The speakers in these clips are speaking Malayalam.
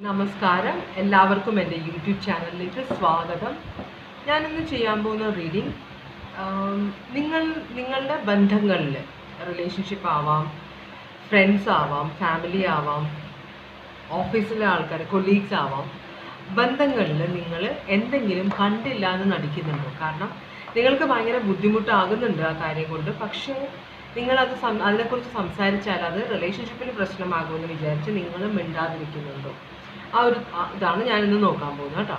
നമസ്കാരം, എല്ലാവർക്കും എൻ്റെ യൂട്യൂബ് ചാനലിലേക്ക് സ്വാഗതം. ഞാനിന്ന് ചെയ്യാൻ പോകുന്ന റീഡിങ് നിങ്ങളുടെ ബന്ധങ്ങളിൽ, റിലേഷൻഷിപ്പ് ആവാം, ഫ്രണ്ട്സ് ആവാം, ഫാമിലി ആവാം, ഓഫീസിലെ ആൾക്കാർ, കൊളീഗ്സ് ആവാം, ബന്ധങ്ങളിൽ നിങ്ങൾ എന്തെങ്കിലും കണ്ടില്ല എന്ന് നടിക്കുന്നുണ്ടോ? കാരണം നിങ്ങൾക്ക് ഭയങ്കര ബുദ്ധിമുട്ടാകുന്നുണ്ട് ആ കാര്യം കൊണ്ട്. പക്ഷേ നിങ്ങളത് അതിനെക്കുറിച്ച് സംസാരിച്ചാൽ അത് റിലേഷൻഷിപ്പിൽ പ്രശ്നമാകുമെന്ന് വിചാരിച്ച് നിങ്ങൾ മിണ്ടാതിരിക്കുന്നുണ്ടോ? ഇതാണ് ഞാനിന്ന് നോക്കാൻ പോകുന്നത് കേട്ടോ.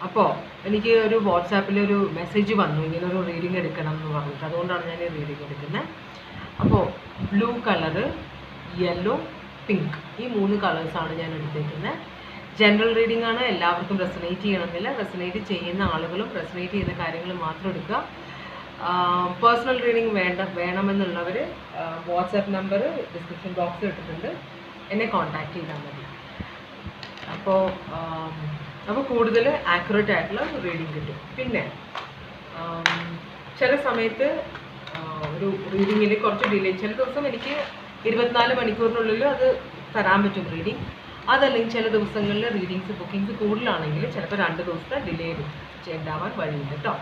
അപ്പോൾ എനിക്ക് ഒരു വാട്സാപ്പിൽ ഒരു മെസ്സേജ് വന്നു, ഇങ്ങനെ ഒരു റീഡിങ് എടുക്കണം എന്ന് പറഞ്ഞിട്ട്. അതുകൊണ്ടാണ് ഞാൻ ഈ റീഡിങ് എടുക്കുന്നത്. അപ്പോൾ ബ്ലൂ കളറ്, യെല്ലോ, പിങ്ക്, ഈ 3 കളേഴ്സാണ് ഞാൻ എടുത്തേക്കുന്നത്. ജനറൽ റീഡിംഗ് ആണ്, എല്ലാവർക്കും റെസനേറ്റ് ചെയ്യണമെന്നില്ല. റെസനേറ്റ് ചെയ്യുന്ന ആളുകളും റെസനേറ്റ് ചെയ്യുന്ന കാര്യങ്ങൾ മാത്രം എടുക്കുക. പേഴ്സണൽ റീഡിങ് വേണമെന്നുള്ളവർ വാട്സാപ്പ് നമ്പർ ഡിസ്ക്രിപ്ഷൻ ബോക്സിൽ ഇട്ടിട്ടുണ്ട്, എന്നെ കോൺടാക്റ്റ് ചെയ്താൽ മതി. അപ്പോൾ കൂടുതൽ ആക്യുറേറ്റ് ആയിട്ടുള്ള റീഡിങ് കിട്ടും. പിന്നെ ചില സമയത്ത് ഒരു റീഡിങ്ങിൽ കുറച്ച് ഡിലേ, ചില ദിവസം എനിക്ക് 24 മണിക്കൂറിനുള്ളിൽ അത് തരാൻ പറ്റും റീഡിങ്. അതല്ലെങ്കിൽ ചില ദിവസങ്ങളിൽ ബുക്കിങ്സ് കൂടുതലാണെങ്കിൽ ചിലപ്പോൾ 2 ദിവസത്തെ ഡിലേ ഉണ്ടാവാൻ വഴിയുണ്ട് കേട്ടോ.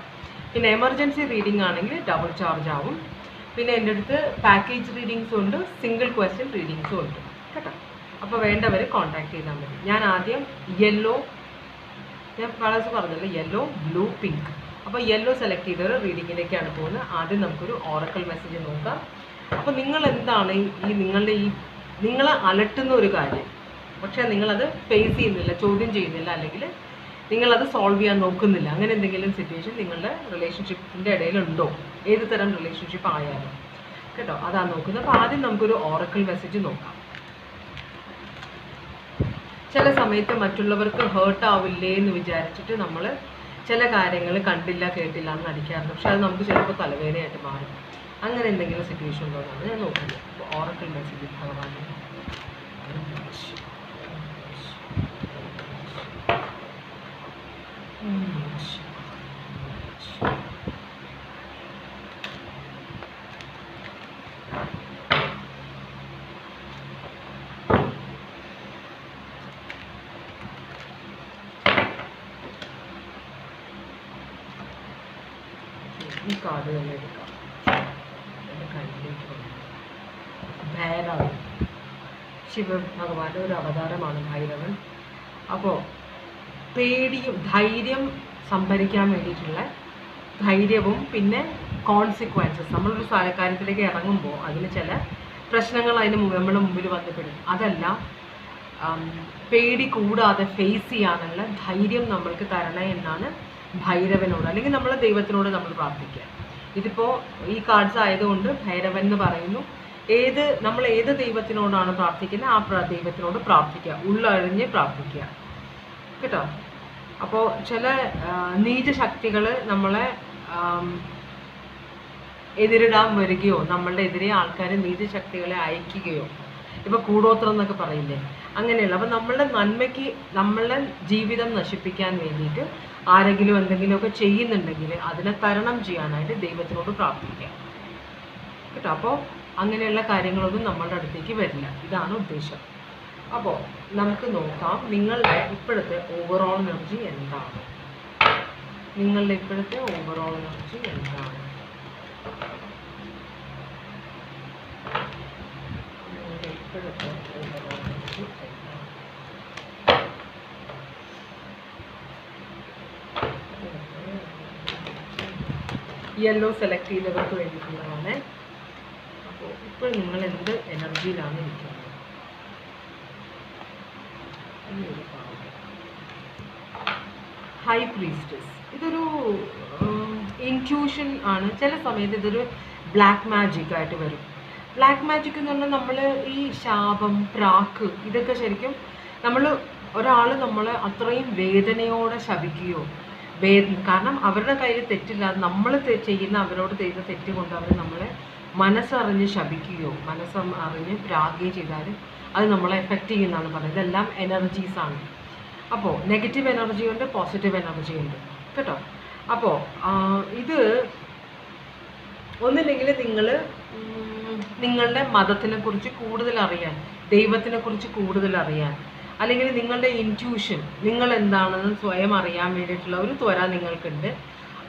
പിന്നെ എമർജൻസി റീഡിംഗ് ആണെങ്കിൽ ഡബിൾ ചാർജ് ആവും. പിന്നെ എൻ്റെ അടുത്ത് പാക്കേജ് റീഡിങ്സും ഉണ്ട്, സിംഗിൾ ക്വസ്റ്റ്യൻ റീഡിങ്സും ഉണ്ട് കേട്ടോ. അപ്പോൾ വേണ്ടവർ കോൺടാക്ട് ചെയ്താൽ മതി. ഞാൻ ആദ്യം യെല്ലോ, ഞാൻ കളേഴ്സ് പറഞ്ഞല്ലോ, യെല്ലോ, ബ്ലൂ, പിങ്ക്. അപ്പോൾ യെല്ലോ സെലക്ട് ചെയ്തൊരു റീഡിങ്ങിലേക്കാണ് പോകുന്നത്. ആദ്യം നമുക്കൊരു ഓറക്കൽ മെസ്സേജ് നോക്കാം. അപ്പോൾ നിങ്ങൾ എന്താണ് നിങ്ങളെ അലട്ടുന്ന ഒരു കാര്യം, പക്ഷേ നിങ്ങളത് ഫേസ് ചെയ്യുന്നില്ല, ചോദ്യം ചെയ്യുന്നില്ല, അല്ലെങ്കിൽ നിങ്ങളത് സോൾവ് ചെയ്യാൻ നോക്കുന്നില്ല, അങ്ങനെ എന്തെങ്കിലും സിറ്റുവേഷൻ നിങ്ങളുടെ റിലേഷൻഷിപ്പിൻ്റെ ഇടയിലുണ്ടോ? ഏത് തരം റിലേഷൻഷിപ്പ് ആയാലും കേട്ടോ, അതാണ് നോക്കുന്നത്. അപ്പോൾ ആദ്യം നമുക്കൊരു ഓറക്കൽ മെസ്സേജ് നോക്കാം. ചില സമയത്ത് മറ്റുള്ളവർക്ക് ഹേർട്ട് ആവില്ലേ എന്ന് വിചാരിച്ചിട്ട് നമ്മൾ ചില കാര്യങ്ങൾ കണ്ടില്ല കേട്ടില്ല എന്ന് നടിക്കാറുണ്ട്. പക്ഷെ അത് നമുക്ക് ചിലപ്പോൾ തലവേദനയായിട്ട് മാറും. അങ്ങനെ എന്തെങ്കിലും സിറ്റുവേഷൻ ഉണ്ടോ എന്നാണ് ഞാൻ നോക്കുന്നത്. അപ്പോൾ ഓറക്കൽ മെസ്സേജ് ഭഗവാൻ ഈ കാർഡ് തന്നെ എടുക്കാം. എൻ്റെ കയ്യിലേക്ക് വന്നു. ഭൈരവൻ, ശിവഭഗവാന്റെ ഒരു അവതാരമാണ് ഭൈരവൻ. അപ്പോൾ ധൈര്യം സംഭരിക്കാൻ വേണ്ടിയിട്ടുള്ള ധൈര്യവും പിന്നെ കോൺസിക്വൻസസ്, നമ്മളൊരു കാര്യത്തിലേക്ക് ഇറങ്ങുമ്പോൾ അതിന് ചില പ്രശ്നങ്ങൾ നമ്മുടെ മുമ്പിൽ വന്നുപെടും. അതെല്ലാം പേടി കൂടാതെ ഫേസ് ചെയ്യാനുള്ള ധൈര്യം നമ്മൾക്ക് തരണേ എന്നാണ് ഭൈരവനോട്, അല്ലെങ്കിൽ നമ്മളെ ദൈവത്തിനോട് നമ്മൾ പ്രാർത്ഥിക്കുക. ഇതിപ്പോൾ ഈ കാർഡ്സ് ആയതുകൊണ്ട് ഭൈരവൻ എന്ന് പറയുന്നു. നമ്മൾ ഏത് ദൈവത്തിനോടാണ് പ്രാർത്ഥിക്കുന്നത് ആ ദൈവത്തിനോട് പ്രാർത്ഥിക്കുക, ഉള്ളറിഞ്ഞ് പ്രാർത്ഥിക്കുക കേട്ടോ. അപ്പോൾ ചില നീചശക്തികൾ നമ്മളെ എതിരിടാൻ വരികയോ, നമ്മളുടെ എതിരെ ആൾക്കാർ നീചശക്തികളെ അയക്കുകയോ, ഇപ്പോൾ കൂടോത്രം എന്നൊക്കെ പറയില്ലേ, അങ്ങനെയുള്ള. അപ്പോൾ നമ്മളുടെ നന്മയ്ക്ക്, നമ്മളുടെ ജീവിതം നശിപ്പിക്കാൻ വേണ്ടിയിട്ട് ആരെങ്കിലും എന്തെങ്കിലുമൊക്കെ ചെയ്യുന്നുണ്ടെങ്കിൽ അതിനെ തരണം ചെയ്യാനായിട്ട് ദൈവത്തിനോട് പ്രാർത്ഥിക്കുക കേട്ടോ. അപ്പോൾ അങ്ങനെയുള്ള കാര്യങ്ങളൊന്നും നമ്മളുടെ അടുത്തേക്ക് വരില്ല. ഇതാണ് ഉദ്ദേശം. അപ്പോൾ നമുക്ക് നോക്കാം നിങ്ങളുടെ ഇപ്പോഴത്തെ ഓവറോൾ എനർജി എന്താണ്. നിങ്ങളുടെ ഇപ്പോഴത്തെ ഓവറോൾ എനർജി എന്താണ്? നിങ്ങളുടെ ഇപ്പോഴത്തെ ഓവറോൾ എനർജി എന്താണ്? യെല്ലോ സെലക്ട് ചെയ്തവർക്ക് വേണ്ടിയിട്ടുള്ളതാണ്. അപ്പോൾ ഇപ്പോൾ നിങ്ങൾ എന്ത് എനർജിയിലാണ് ഇരിക്കുന്നത്? ഹൈ പ്രീസ്റ്റസ്, ഇതൊരു ഇൻറ്റ്യൂഷൻ ആണ്. ചില സമയത്ത് ഇതൊരു ബ്ലാക്ക് മാജിക് ആയിട്ട് വരും. ബ്ലാക്ക് മാജിക് എന്ന് പറഞ്ഞാൽ നമ്മൾ ഈ ശാപം, പ്രാക്ക്, ഇതൊക്കെ ശരിക്കും ഒരാൾ നമ്മളെ അത്രയും വേദനയോടെ ശപിക്കുകയോ, കാരണം അവരുടെ കയ്യിൽ തെറ്റില്ലാതെ നമ്മൾ ചെയ്യുന്ന അവരോട് ചെയ്യുന്ന തെറ്റ് കൊണ്ട് അവർ നമ്മളെ മനസ്സറിഞ്ഞ് ശപിക്കുകയോ മനസ്സറിഞ്ഞ് പ്രാഗുകയോ ചെയ്താൽ അത് നമ്മളെ എഫക്റ്റ് ചെയ്യുന്നതാണ് പറയുന്നത്. ഇതെല്ലാം എനർജീസാണ്. അപ്പോൾ നെഗറ്റീവ് എനർജി ഉണ്ട്, പോസിറ്റീവ് എനർജി ഉണ്ട് കേട്ടോ. അപ്പോൾ ഇത് ഒന്നില്ലെങ്കിൽ നിങ്ങൾ നിങ്ങളുടെ മതത്തിനെ കുറിച്ച് കൂടുതൽ അറിയാൻ, ദൈവത്തിനെ കുറിച്ച് കൂടുതൽ അറിയാൻ, അല്ലെങ്കിൽ നിങ്ങളുടെ ഇൻറ്റ്യൂഷൻ നിങ്ങൾ എന്താണെന്ന് സ്വയം അറിയാൻ വേണ്ടിയിട്ടുള്ള ഒരു ത്വര നിങ്ങൾക്കുണ്ട്.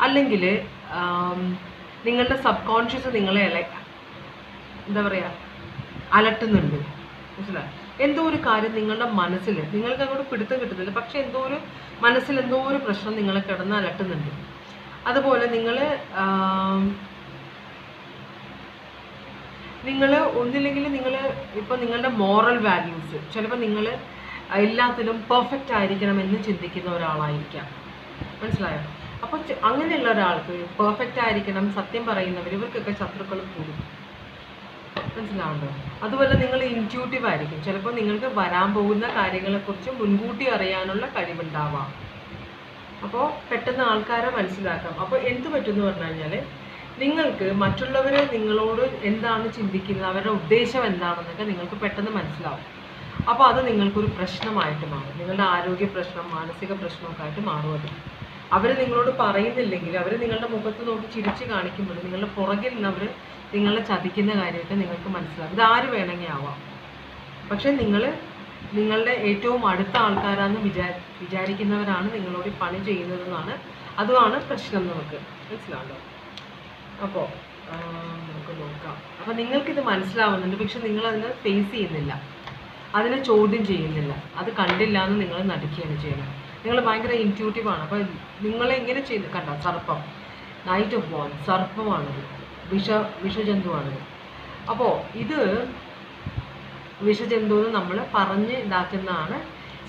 അല്ലെങ്കിൽ നിങ്ങളുടെ സബ് കോൺഷ്യസ് നിങ്ങളെ എന്താ പറയുക അലട്ടുന്നുണ്ട്. മനസ്സിലായി? എന്തോ ഒരു കാര്യം നിങ്ങളുടെ മനസ്സിൽ നിങ്ങൾക്ക് അങ്ങോട്ട് പിടുത്തം കിട്ടുന്നില്ല, പക്ഷെ എന്തോ ഒരു മനസ്സിൽ എന്തോ ഒരു പ്രശ്നം നിങ്ങളെ കിടന്ന് അലട്ടുന്നുണ്ട്. അതുപോലെ നിങ്ങൾ ഒന്നില്ലെങ്കിൽ നിങ്ങൾ ഇപ്പോൾ നിങ്ങളുടെ മോറൽ വാല്യൂസ് ചിലപ്പോൾ നിങ്ങൾ എല്ലാത്തിലും പെർഫെക്റ്റ് ആയിരിക്കണം എന്ന് ചിന്തിക്കുന്ന ഒരാളായിരിക്കാം. മനസ്സിലായോ? അപ്പോൾ അങ്ങനെയുള്ള ഒരാൾക്ക് പെർഫെക്റ്റ് ആയിരിക്കണം, സത്യം പറയുന്നവർ, ഇവർക്കൊക്കെ ശത്രുക്കൾ കൂടും. മനസ്സിലാവുണ്ടോ? അതുപോലെ നിങ്ങൾ ഇൻറ്റ്യൂട്ടീവ് ആയിരിക്കും. ചിലപ്പോൾ നിങ്ങൾക്ക് വരാൻ പോകുന്ന കാര്യങ്ങളെക്കുറിച്ച് മുൻകൂട്ടി അറിയാനുള്ള കഴിവുണ്ടാവാം. അപ്പോൾ പെട്ടെന്ന് ആൾക്കാരെ മനസ്സിലാക്കാം. അപ്പോൾ എന്ത് പറ്റുമെന്ന് പറഞ്ഞു കഴിഞ്ഞാൽ നിങ്ങൾക്ക് മറ്റുള്ളവർ നിങ്ങളോട് എന്താണ് ചിന്തിക്കുന്നത്, അവരുടെ ഉദ്ദേശം എന്താണെന്നൊക്കെ നിങ്ങൾക്ക് പെട്ടെന്ന് മനസ്സിലാവും. അപ്പോൾ അത് നിങ്ങൾക്കൊരു പ്രശ്നമായിട്ട് മാറും. നിങ്ങളുടെ ആരോഗ്യ പ്രശ്നം, മാനസിക പ്രശ്നമൊക്കെ ആയിട്ട് മാറും. അത് അവർ നിങ്ങളോട് പറയുന്നില്ലെങ്കിൽ, അവർ നിങ്ങളുടെ മുഖത്ത് നോക്കി ചിരിച്ച് കാണിക്കുമ്പോൾ നിങ്ങളുടെ പുറകിൽ നിന്ന് അവർ നിങ്ങളെ ചതിക്കുന്ന കാര്യമൊക്കെ നിങ്ങൾക്ക് മനസ്സിലാവും. ഇത് ആര് വേണമെങ്കിൽ ആവാം. പക്ഷെ നിങ്ങളുടെ ഏറ്റവും അടുത്ത ആൾക്കാരാണെന്ന് വിചാരിക്കുന്നവരാണ് നിങ്ങളോട് പണി ചെയ്യുന്നതെന്നാണ്. അതുമാണ് പ്രശ്നം. നമുക്ക് മനസ്സിലാവുണ്ടോ? അപ്പോൾ നമുക്ക് നോക്കാം. അപ്പോൾ നിങ്ങൾക്കിത് മനസ്സിലാവുന്നുണ്ട്, പക്ഷെ നിങ്ങളതിനെ ഫേസ് ചെയ്യുന്നില്ല, അതിനെ ചോദ്യം ചെയ്യുന്നില്ല, അത് കണ്ടില്ല എന്ന് നിങ്ങൾ നടിക്കുകയാണ് ചെയ്യുന്നത്. നിങ്ങൾ ഭയങ്കര ഇൻറ്റ്യൂട്ടീവാണ്. അപ്പോൾ നിങ്ങളെ എങ്ങനെ ചെയ്ത് കണ്ട സർപ്പം, നൈറ്റ് ഓഫ് വാൺ, സർപ്പമാണിത്, വിഷജന്തുവാണിത്. അപ്പോൾ ഇത് വിഷജന്തു എന്ന് നമ്മൾ പറഞ്ഞ് ഇതാക്കുന്നതാണ്.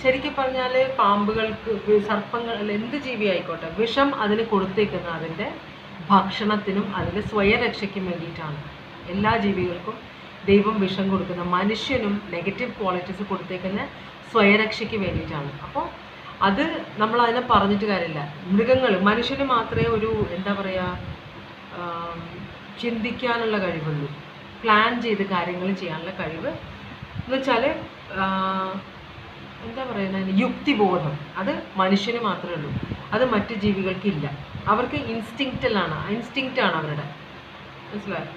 ശരിക്കും പറഞ്ഞാൽ പാമ്പുകൾക്ക്, സർപ്പങ്ങൾ, എന്ത് ജീവി ആയിക്കോട്ടെ, വിഷം അതിന് കൊടുത്തേക്കുന്ന അതിൻ്റെ ഭക്ഷണത്തിനും അതിൻ്റെ സ്വയരക്ഷയ്ക്കും വേണ്ടിയിട്ടാണ്. എല്ലാ ജീവികൾക്കും ദൈവം വിഷം കൊടുക്കുന്ന, മനുഷ്യനും നെഗറ്റീവ് ക്വാളിറ്റീസ് കൊടുത്തേക്കുന്ന സ്വയരക്ഷയ്ക്ക് വേണ്ടിയിട്ടാണ്. അപ്പോൾ അത് നമ്മൾ അതിനെ പറഞ്ഞിട്ട് കാര്യമില്ല. മൃഗങ്ങൾ, മനുഷ്യന് മാത്രമേ ഒരു എന്താ പറയുക ചിന്തിക്കാനുള്ള കഴിവുള്ളൂ, പ്ലാൻ ചെയ്ത് കാര്യങ്ങൾ ചെയ്യാനുള്ള കഴിവ് എന്ന് വെച്ചാൽ എന്താ പറയുന്നത്, യുക്തിബോധം, അത് മനുഷ്യന് മാത്രമേ ഉള്ളൂ. അത് മറ്റ് ജീവികൾക്കില്ല. അവർക്ക് ഇൻസ്റ്റിങ്ക്റ്റാണ് അവരുടെ. മനസ്സിലായോ?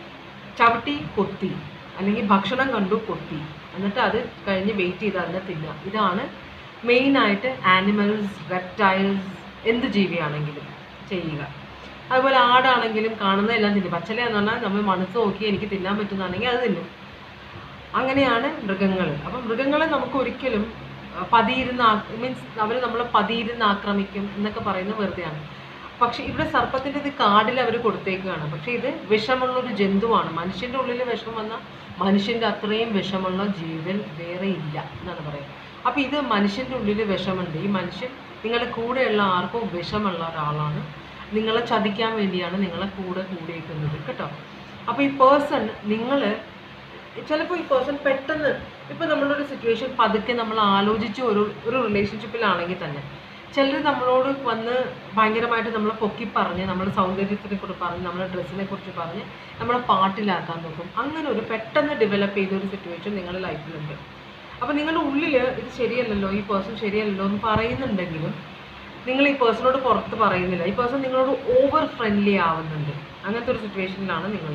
ചവിട്ടി കൊത്തി, അല്ലെങ്കിൽ ഭക്ഷണം കണ്ടു കൊത്തി, എന്നിട്ട് അത് കഴിഞ്ഞ് വെയിറ്റ് ചെയ്ത് അതിനെ തിന്നുക. ഇതാണ് മെയിനായിട്ട് ആനിമൽസ്, റെപ്റ്റൈൽസ്, എന്ത് ജീവിയാണെങ്കിലും ചെയ്യുക. അതുപോലെ ആടാണെങ്കിലും കാണുന്നതെല്ലാം തിന്നും. പച്ചലയെന്ന് പറഞ്ഞാൽ നമ്മൾ മനസ്സ് നോക്കി എനിക്ക് തിന്നാൻ പറ്റുന്നതാണെങ്കിൽ അത് തിന്നും. അങ്ങനെയാണ് മൃഗങ്ങൾ. അപ്പം മൃഗങ്ങളെ നമുക്ക് ഒരിക്കലും മീൻസ് അവർ നമ്മളെ പതിയിരുന്ന് ആക്രമിക്കും എന്നൊക്കെ പറയുന്നത് വെറുതെയാണ്. പക്ഷെ ഇവിടെ സർപ്പത്തിൻ്റെ ഇത് കാടിൽ അവർ കൊടുത്തേക്കുകയാണ്. പക്ഷെ ഇത് വിഷമുള്ളൊരു ജന്തുവാണ്. മനുഷ്യൻ്റെ ഉള്ളിൽ വിഷം വന്നാൽ മനുഷ്യൻ്റെ അത്രയും വിഷമുള്ള ജീവൻ വേറെ ഇല്ല എന്നാണ് പറയുന്നത്. അപ്പോൾ ഇത് മനുഷ്യൻ്റെ ഉള്ളിൽ വിഷമുണ്ട്. ഈ മനുഷ്യൻ നിങ്ങളുടെ കൂടെയുള്ള ആർക്കും വിഷമുള്ള ഒരാളാണ്. നിങ്ങളെ ചതിക്കാൻ വേണ്ടിയാണ് നിങ്ങളെ കൂടിയേക്കുന്നത് കേട്ടോ. അപ്പോൾ ഈ പേഴ്സൺ ചിലപ്പോൾ ഈ പേഴ്സൺ പെട്ടെന്ന് ഇപ്പോൾ നമ്മളൊരു സിറ്റുവേഷൻ പതുക്കെ നമ്മൾ ആലോചിച്ച് ഒരു റിലേഷൻഷിപ്പിലാണെങ്കിൽ തന്നെ ചിലർ നമ്മളോട് വന്ന് ഭയങ്കരമായിട്ട് നമ്മളെ പൊക്കി പറഞ്ഞ്, നമ്മുടെ സൗന്ദര്യത്തിനെ കുറിച്ച് പറഞ്ഞ്, നമ്മുടെ ഡ്രസ്സിനെ കുറിച്ച് പറഞ്ഞ് നമ്മളെ പാട്ടിലാക്കാൻ നോക്കും. അങ്ങനെ ഒരു പെട്ടെന്ന് ഡെവലപ്പ് ചെയ്തൊരു സിറ്റുവേഷൻ നിങ്ങളുടെ ലൈഫിലുണ്ട്. അപ്പോൾ നിങ്ങളുടെ ഉള്ളിൽ ഇത് ശരിയല്ലല്ലോ, ഈ പേഴ്സൺ ശരിയല്ലല്ലോ എന്ന് പറയുന്നുണ്ടെങ്കിലും നിങ്ങൾ ഈ പേഴ്സണോട് പുറത്ത് പറയുന്നില്ല. ഈ പേഴ്സൺ നിങ്ങളോട് ഓവർ ഫ്രണ്ട്ലി ആവുന്നുണ്ട്. അങ്ങനത്തെ ഒരു സിറ്റുവേഷനിലാണ് നിങ്ങൾ.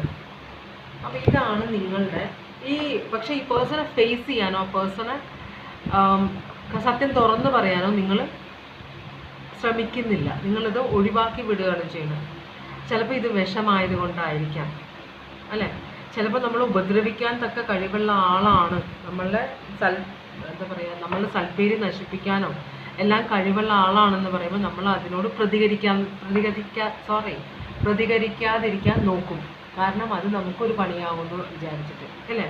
അപ്പോൾ ഇതാണ് നിങ്ങളുടെ പക്ഷേ ഈ പേഴ്സണെ ഫേസ് ചെയ്യാനോ പേഴ്സണെ സത്യം തുറന്നു പറയാനോ നിങ്ങൾ ശ്രമിക്കുന്നില്ല. നിങ്ങളിത് ഒഴിവാക്കി വിടുകയാണ് ചെയ്യുന്നത്. ചിലപ്പോൾ ഇത് വിഷമായതുകൊണ്ടായിരിക്കാം, അല്ലേ? ചിലപ്പോൾ നമ്മൾ ഉപദ്രവിക്കാൻ തക്ക കഴിവുള്ള ആളാണ്. നമ്മളുടെ എന്താ പറയുക, നമ്മളുടെ സൽപ്പേര് നശിപ്പിക്കാനോ എല്ലാം കഴിവുള്ള ആളാണെന്ന് പറയുമ്പോൾ നമ്മൾ അതിനോട് പ്രതികരിക്കാതിരിക്കാൻ നോക്കും. കാരണം അത് നമുക്കൊരു പണിയാവുമെന്ന് വിചാരിച്ചിട്ട്, അല്ലേ?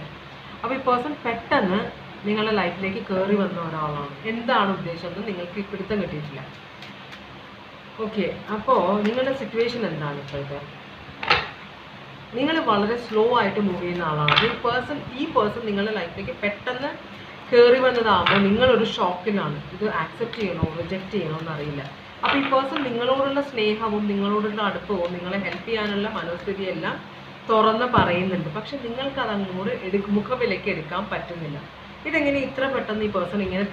അപ്പോൾ ഈ പേഴ്സൺ പെട്ടെന്ന് നിങ്ങളുടെ ലൈഫിലേക്ക് കയറി വന്ന ഒരാളാണ്. എന്താണ് ഉദ്ദേശം എന്ന് നിങ്ങൾക്ക് പിടുത്തം കിട്ടിയിട്ടില്ല. ഓക്കെ, അപ്പോൾ നിങ്ങളുടെ സിറ്റുവേഷൻ എന്താണ് ഇപ്പോഴത്തെ? നിങ്ങൾ വളരെ സ്ലോ ആയിട്ട് മൂവ് ചെയ്യുന്ന ആളാണ്. ഈ പേഴ്സൺ നിങ്ങളുടെ ലൈഫിലേക്ക് പെട്ടെന്ന് കയറി വന്നതാകുമ്പോൾ നിങ്ങളൊരു ഷോക്കിലാണ്. ഇത് ആക്സെപ്റ്റ് ചെയ്യണോ റിജക്റ്റ് ചെയ്യണോ എന്നറിയില്ല. അപ്പോൾ ഈ പേഴ്സൺ നിങ്ങളോടുള്ള സ്നേഹവും നിങ്ങളോടുള്ള അടുപ്പവും നിങ്ങളെ ഹെൽപ്പ് ചെയ്യാനുള്ള മനോസ്ഥിതിയെല്ലാം തുറന്ന് പറയുന്നുണ്ട്. പക്ഷെ നിങ്ങൾക്ക് അത് അങ്ങോട്ട് മുഖവിലേക്ക് എടുക്കാൻ പറ്റുന്നില്ല. ഇതെങ്ങനെ ഇത്ര പെട്ടെന്ന് ഈ പേഴ്സൺ ഇങ്ങനെ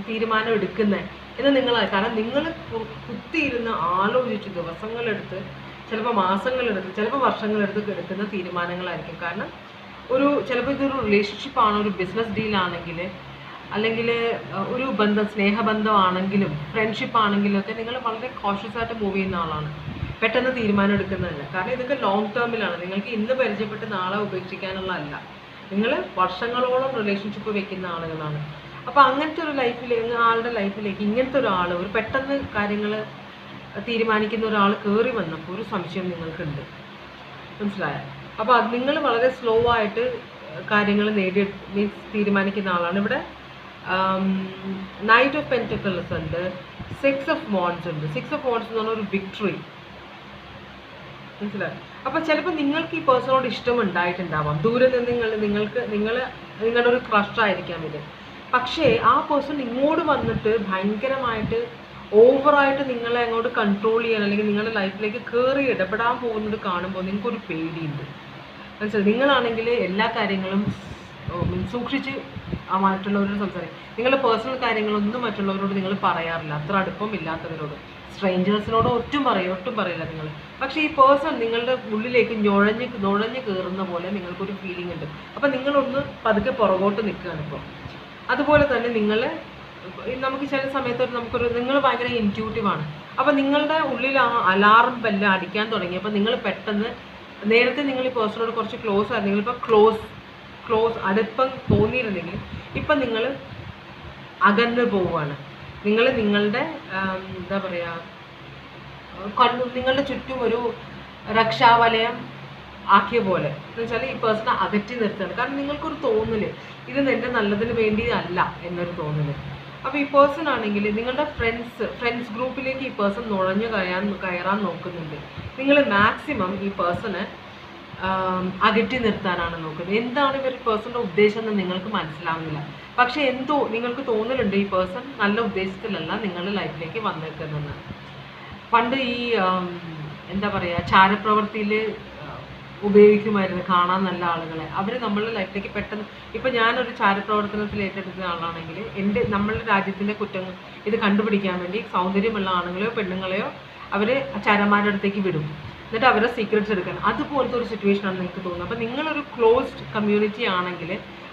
തീരുമാനം എടുക്കുന്നത് എന്ന് കാരണം നിങ്ങൾ കുത്തിയിരുന്ന് ആലോചിച്ച് ദിവസങ്ങളെടുത്ത്, ചിലപ്പോൾ മാസങ്ങളെടുത്ത്, ചിലപ്പോൾ വർഷങ്ങളെടുത്ത് എടുക്കുന്ന തീരുമാനങ്ങളായിരിക്കും. കാരണം ചിലപ്പോൾ ഇതൊരു റിലേഷൻഷിപ്പാണ്, ഒരു ബിസിനസ് ഡീലാണെങ്കിൽ, അല്ലെങ്കിൽ ഒരു ബന്ധം, സ്നേഹബന്ധമാണെങ്കിലും ഫ്രണ്ട്ഷിപ്പ് ആണെങ്കിലും ഒക്കെ നിങ്ങൾ വളരെ കോഷ്യസ് ആയിട്ട് മൂവ് ചെയ്യുന്ന ആളാണ്. പെട്ടെന്ന് തീരുമാനം എടുക്കുന്നതല്ല. കാരണം ഇതൊക്കെ ലോങ് ടേമിലാണ്. നിങ്ങൾക്ക് ഇന്ന് പരിചയപ്പെട്ട് നാളെ ഉപേക്ഷിക്കാനുള്ളതല്ല. നിങ്ങൾ വർഷങ്ങളോളം റിലേഷൻഷിപ്പ് വെക്കുന്ന ആളുകളാണ്. അപ്പോൾ അങ്ങനത്തെ ഒരു ആളുടെ ലൈഫിലേക്ക് ഇങ്ങനത്തെ ഒരാൾ, ഒരു പെട്ടെന്ന് കാര്യങ്ങൾ തീരുമാനിക്കുന്ന ഒരാൾ കയറി വന്നപ്പോൾ ഒരു സംശയം നിങ്ങൾക്കുണ്ട്. മനസ്സിലായോ? അപ്പോൾ അത് നിങ്ങൾ വളരെ സ്ലോ ആയിട്ട് കാര്യങ്ങൾ തീരുമാനിക്കുന്ന ആളാണ്. ഇവിടെ നൈറ്റ് ഓഫ് പെന്റക്കിൾസ് ഉണ്ട്, 6 ഓഫ് wands ഉണ്ട്. 6 ഓഫ് wands എന്ന് പറഞ്ഞാൽ ഒരു വിക്ടറി. മനസ്സിലായി? അപ്പോൾ ചിലപ്പോൾ നിങ്ങൾക്ക് ഈ പേഴ്സണോട് ഇഷ്ടം ഉണ്ടായിട്ടുണ്ടാവാം. ദൂരെ നിന്ന് നിങ്ങളുടെ ഒരു ക്രഷ് ആയിരിക്കാം ഇത്. പക്ഷേ ആ പേഴ്സൺ ഇങ്ങോട്ട് വന്നിട്ട് ഭയങ്കരമായിട്ട് ഓവറായിട്ട് നിങ്ങളെ അങ്ങോട്ട് കൺട്രോൾ ചെയ്യാൻ, അല്ലെങ്കിൽ നിങ്ങളുടെ ലൈഫിലേക്ക് കയറി ഇടപെടാൻ പോകുന്നത് കാണുമ്പോൾ നിങ്ങൾക്കൊരു പേടിയുണ്ട്. മനസ്സിലായി? നിങ്ങളാണെങ്കിൽ എല്ലാ കാര്യങ്ങളും സൂക്ഷിച്ച് മറ്റുള്ളവരോട് സംസാരിക്കും. നിങ്ങളുടെ പേഴ്സണൽ കാര്യങ്ങളൊന്നും മറ്റുള്ളവരോട് നിങ്ങൾ പറയാറില്ല, അത്ര അടുപ്പം ഇല്ലാത്തവരോട്. സ്ട്രേഞ്ചേഴ്സിനോട് ഒട്ടും പറയില്ല നിങ്ങൾ. പക്ഷേ ഈ പേഴ്സൺ നിങ്ങളുടെ ഉള്ളിലേക്ക് നുഴഞ്ഞ് കയറുന്ന പോലെ നിങ്ങൾക്കൊരു ഫീലിംഗ് ഉണ്ട്. അപ്പം നിങ്ങളൊന്ന് പതുക്കെ പുറകോട്ട് നിൽക്കുകയാണ് ഇപ്പോൾ. അതുപോലെ തന്നെ നമുക്ക് ചില സമയത്ത് നിങ്ങൾ ഭയങ്കര ഇൻറ്റ്യൂട്ടീവാണ്. അപ്പം നിങ്ങളുടെ ഉള്ളിൽ ആ അലാറം ബെല്ല് അടിക്കാൻ തുടങ്ങിയപ്പോൾ നിങ്ങൾ പെട്ടെന്ന്, നേരത്തെ നിങ്ങൾ ഈ പേഴ്സണോട് കുറച്ച് ക്ലോസ് ആയിരുന്നെങ്കിൽ ഇപ്പോൾ ക്ലോസ് അടുപ്പം തോന്നിയിരുന്നെങ്കിൽ ഇപ്പം നിങ്ങൾ അകന്ന് പോവുകയാണ്. നിങ്ങളുടെ എന്താ പറയുക, നിങ്ങളുടെ ചുറ്റും ഒരു രക്ഷാവലയം ആക്കിയ പോലെ എന്ന് വെച്ചാൽ ഈ പേഴ്സണെ അകറ്റി നിർത്തുകയാണ്. കാരണം നിങ്ങൾക്കൊരു തോന്നല് ഇത് എൻ്റെ നല്ലതിന് വേണ്ടി അല്ല എന്നൊരു തോന്നല്. അപ്പോൾ ഈ പേഴ്സൺ ആണെങ്കിൽ നിങ്ങളുടെ ഫ്രണ്ട്സ് ഗ്രൂപ്പിലേക്ക് ഈ പേഴ്സൺ കയറാൻ നോക്കുന്നുണ്ട്. നിങ്ങൾ മാക്സിമം ഈ പേഴ്സണെ അകറ്റി നിർത്താനാണ് നോക്കുന്നത്. എന്താണ് പേഴ്സണിൻ്റെ ഉദ്ദേശം എന്ന് നിങ്ങൾക്ക് മനസ്സിലാവുന്നില്ല. പക്ഷേ എന്തോ നിങ്ങൾക്ക് തോന്നലുണ്ട് ഈ പേഴ്സൺ നല്ല ഉദ്ദേശത്തിലല്ല നിങ്ങളുടെ ലൈഫിലേക്ക് വന്നേക്കുന്നതെന്ന്. പണ്ട് ഈ എന്താ പറയുക, ചാരപ്രവൃത്തിയിൽ ഉപയോഗിക്കുമായിരുന്നു കാണാൻ നല്ല ആളുകളെ. അവർ നമ്മളുടെ ലൈഫിലേക്ക് പെട്ടെന്ന്, ഇപ്പം ഞാനൊരു ചാരപ്രവർത്തനത്തിൽ ഏറ്റെടുക്കുന്ന ആളാണെങ്കിൽ നമ്മളുടെ രാജ്യത്തിൻ്റെ കുറ്റങ്ങൾ ഇത് കണ്ടുപിടിക്കാൻ വേണ്ടി സൗന്ദര്യമുള്ള ആണുങ്ങളെയോ പെണ്ണുങ്ങളെയോ അവർ ചാരന്മാരുടെ അടുത്തേക്ക് വിടും. എന്നിട്ട് അവരുടെ സീക്രറ്റ്സ് എടുക്കണം. അതുപോലത്തെ ഒരു സിറ്റുവേഷനാണ് നിങ്ങൾക്ക് തോന്നുന്നത്. അപ്പോൾ നിങ്ങളൊരു ക്ലോസ്ഡ് കമ്മ്യൂണിറ്റി ആണെങ്കിൽ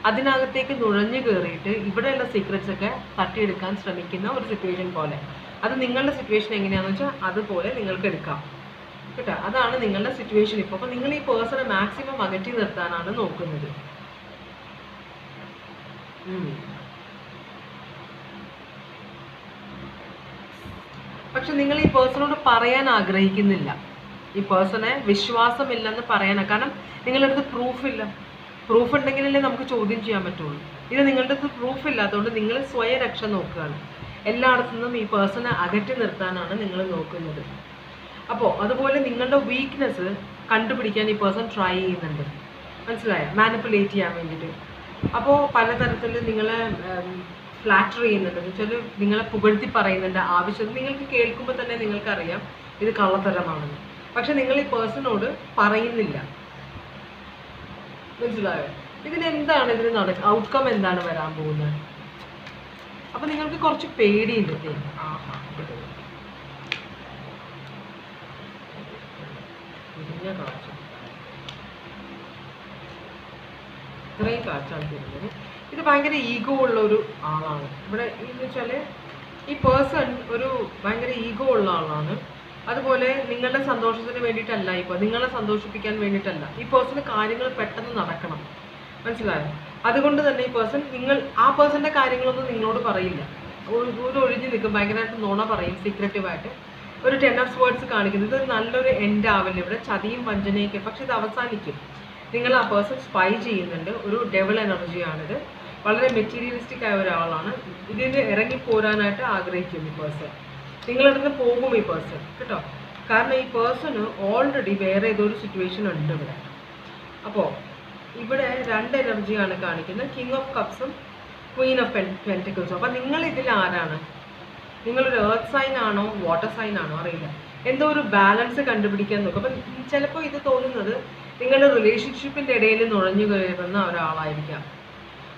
അതിനകത്തേക്ക് നുഴഞ്ഞു കയറിയിട്ട് ഇവിടെയുള്ള സീക്രറ്റ്സ് ഒക്കെ തട്ടിയെടുക്കാൻ ശ്രമിക്കുന്ന ഒരു സിറ്റുവേഷൻ പോലെ. അത് നിങ്ങളുടെ സിറ്റുവേഷൻ എങ്ങനെയാണെന്ന് വെച്ചാൽ അതുപോലെ നിങ്ങൾക്ക് എടുക്കാം കേട്ടോ. അതാണ് നിങ്ങളുടെ സിറ്റുവേഷൻ ഇപ്പോൾ. അപ്പോൾ നിങ്ങൾ ഈ പേഴ്സണെ മാക്സിമം അകറ്റി നിർത്താനാണ് നോക്കുന്നത്. പക്ഷെ നിങ്ങൾ ഈ പേഴ്സണോട് പറയാൻ ആഗ്രഹിക്കുന്നില്ല. ഈ പേഴ്സണെ വിശ്വാസമില്ലെന്ന് പറയാനാണ്. കാരണം നിങ്ങളുടെ അടുത്ത് പ്രൂഫ് ഉണ്ടെങ്കിലല്ലേ നമുക്ക് ചോദ്യം ചെയ്യാൻ പറ്റുള്ളൂ. ഇത് നിങ്ങളുടെ അടുത്ത് പ്രൂഫ് ഇല്ലാത്തതുകൊണ്ട് നിങ്ങൾ സ്വയം രക്ഷ നോക്കുകയാണ്. എല്ലായിടത്തു നിന്നും ഈ പേഴ്സണെ അകറ്റി നിർത്താനാണ് നിങ്ങൾ നോക്കുന്നത്. അപ്പോൾ അതുപോലെ നിങ്ങളുടെ വീക്ക്നെസ് കണ്ടുപിടിക്കാൻ ഈ പേഴ്സൺ ട്രൈ ചെയ്യുന്നുണ്ട്. മനസ്സിലായോ? മാനിപ്പുലേറ്റ് ചെയ്യാൻ വേണ്ടിയിട്ട്. അപ്പോൾ പലതരത്തിൽ നിങ്ങളെ ഫ്ലാറ്റർ ചെയ്യുന്നുണ്ട്. എന്ന് വെച്ചാൽ നിങ്ങളെ പുകഴ്ത്തി പറയുന്നുണ്ട്. ആവശ്യം നിങ്ങൾക്ക് കേൾക്കുമ്പോൾ തന്നെ നിങ്ങൾക്കറിയാം ഇത് കള്ളത്തരമാണെന്ന്. പക്ഷെ നിങ്ങൾ ഈ പേഴ്സണോട് പറയുന്നില്ല. മനസ്സിലായോ? ഇതിനെന്താണ് ഔട്ട്കം എന്താണ് വരാൻ പോകുന്നത്? അപ്പം നിങ്ങൾക്ക് കുറച്ച് പേടിയുണ്ട്. ഇത്രയും കാഴ്ചയാണ് തരുന്നത്. ഇത് ഭയങ്കര ഈഗോ ഉള്ള ഒരു ആളാണ്. ഇവിടെ എന്ന് വെച്ചാൽ ഈ പേഴ്സൺ ഒരു ഭയങ്കര ഈഗോ ഉള്ള ആളാണ്. അതുപോലെ നിങ്ങളുടെ സന്തോഷത്തിന് വേണ്ടിയിട്ടല്ല, ഇപ്പോൾ നിങ്ങളെ സന്തോഷിപ്പിക്കാൻ വേണ്ടിയിട്ടല്ല. ഈ പേഴ്സണ് കാര്യങ്ങൾ പെട്ടെന്ന് നടക്കണം. മനസ്സിലായോ? അതുകൊണ്ട് തന്നെ ഈ പേഴ്സൺ ആ പേഴ്സൻ്റെ കാര്യങ്ങളൊന്നും നിങ്ങളോട് പറയില്ല. ഒരു ഒഴിഞ്ഞ് നിൽക്കും, ഭയങ്കരമായിട്ട് നുണ പറയും, സീക്രട്ടീവായിട്ട് ഒരു 10 of Swords കാണിക്കുന്നത്. ഇതൊരു നല്ലൊരു എൻഡ് ആവില്ല. ഇവിടെ ചതിയും വഞ്ചനയൊക്കെ. പക്ഷെ ഇത് അവസാനിക്കും. നിങ്ങൾ ആ പേഴ്സൺ സ്പൈ ചെയ്യുന്നുണ്ട്. ഒരു ഡെവൽ എനർജിയാണിത്. വളരെ മെറ്റീരിയലിസ്റ്റിക് ആയ ഒരാളാണ്. ഇതിന് ഇറങ്ങിപ്പോരാനായിട്ട് ആഗ്രഹിക്കും ഈ പേഴ്സൺ. നിങ്ങളുടെ അടുത്ത് പോകും ഈ പേഴ്സൺ കേട്ടോ. കാരണം ഈ പേഴ്സണ് ഓൾറെഡി വേറെ ഏതൊരു സിറ്റുവേഷൻ ഉണ്ട് ഇവിടെ. അപ്പോൾ ഇവിടെ 2 എനർജിയാണ് കാണിക്കുന്നത്, കിങ് ഓഫ് കപ്സും ക്വീൻ ഓഫ് പെന്റിക്കിൾസും. അപ്പം നിങ്ങൾ ഇതിൽ ആരാണ്? നിങ്ങളൊരു എർത്ത് സൈൻ ആണോ വാട്ടർ സൈൻ ആണോ അറിയില്ല. എന്തോ ഒരു ബാലൻസ് കണ്ടുപിടിക്കാൻ നോക്കും. അപ്പം ചിലപ്പോൾ ഇത് തോന്നുന്നത് നിങ്ങളുടെ റിലേഷൻഷിപ്പിൻ്റെ ഇടയിൽ നുഴഞ്ഞു കയറുന്ന ഒരാളായിരിക്കാം.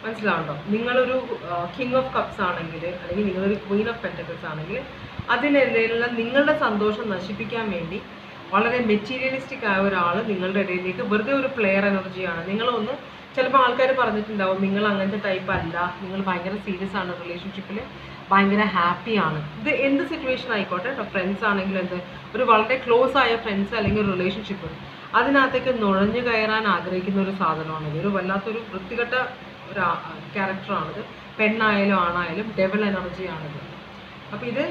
മനസ്സിലാവുണ്ടോ? നിങ്ങളൊരു കിങ് ഓഫ് കപ്സ് ആണെങ്കിൽ, അല്ലെങ്കിൽ നിങ്ങളൊരു ക്വീൻ ഓഫ് പെന്റിക്കിൾസ് ആണെങ്കിൽ, അതിനിടയിലുള്ള നിങ്ങളുടെ സന്തോഷം നശിപ്പിക്കാൻ വേണ്ടി വളരെ മെറ്റീരിയലിസ്റ്റിക് ആയ ഒരാൾ നിങ്ങളുടെ ഇടയിലേക്ക് വെറുതെ ഒരു പ്ലെയർ എനർജിയാണ്. നിങ്ങളൊന്ന് ചിലപ്പോൾ ആൾക്കാർ പറഞ്ഞിട്ടുണ്ടാവും നിങ്ങൾ അങ്ങനത്തെ ടൈപ്പ് അല്ല, നിങ്ങൾ ഭയങ്കര സീരിയസ് ആണ്, റിലേഷൻഷിപ്പിൽ ഭയങ്കര ഹാപ്പിയാണ്. ഇത് എന്ത് സിറ്റുവേഷൻ ആയിക്കോട്ടെ കേട്ടോ, ഫ്രണ്ട്സ് ആണെങ്കിലും എന്ത്, ഒരു വളരെ ക്ലോസ് ആയ ഫ്രണ്ട്സ് അല്ലെങ്കിൽ റിലേഷൻഷിപ്പ്, അതിനകത്തേക്ക് നുഴഞ്ഞു കയറാൻ ആഗ്രഹിക്കുന്ന ഒരു സാധനമാണിത്. ഒരു വല്ലാത്തൊരു വൃത്തികെട്ട ഒരു ക്യാരക്ടറാണിത്. പെണ്ണായാലും ആണായാലും ഡെവൽ എനർജിയാണിത്. അപ്പോൾ ഇത്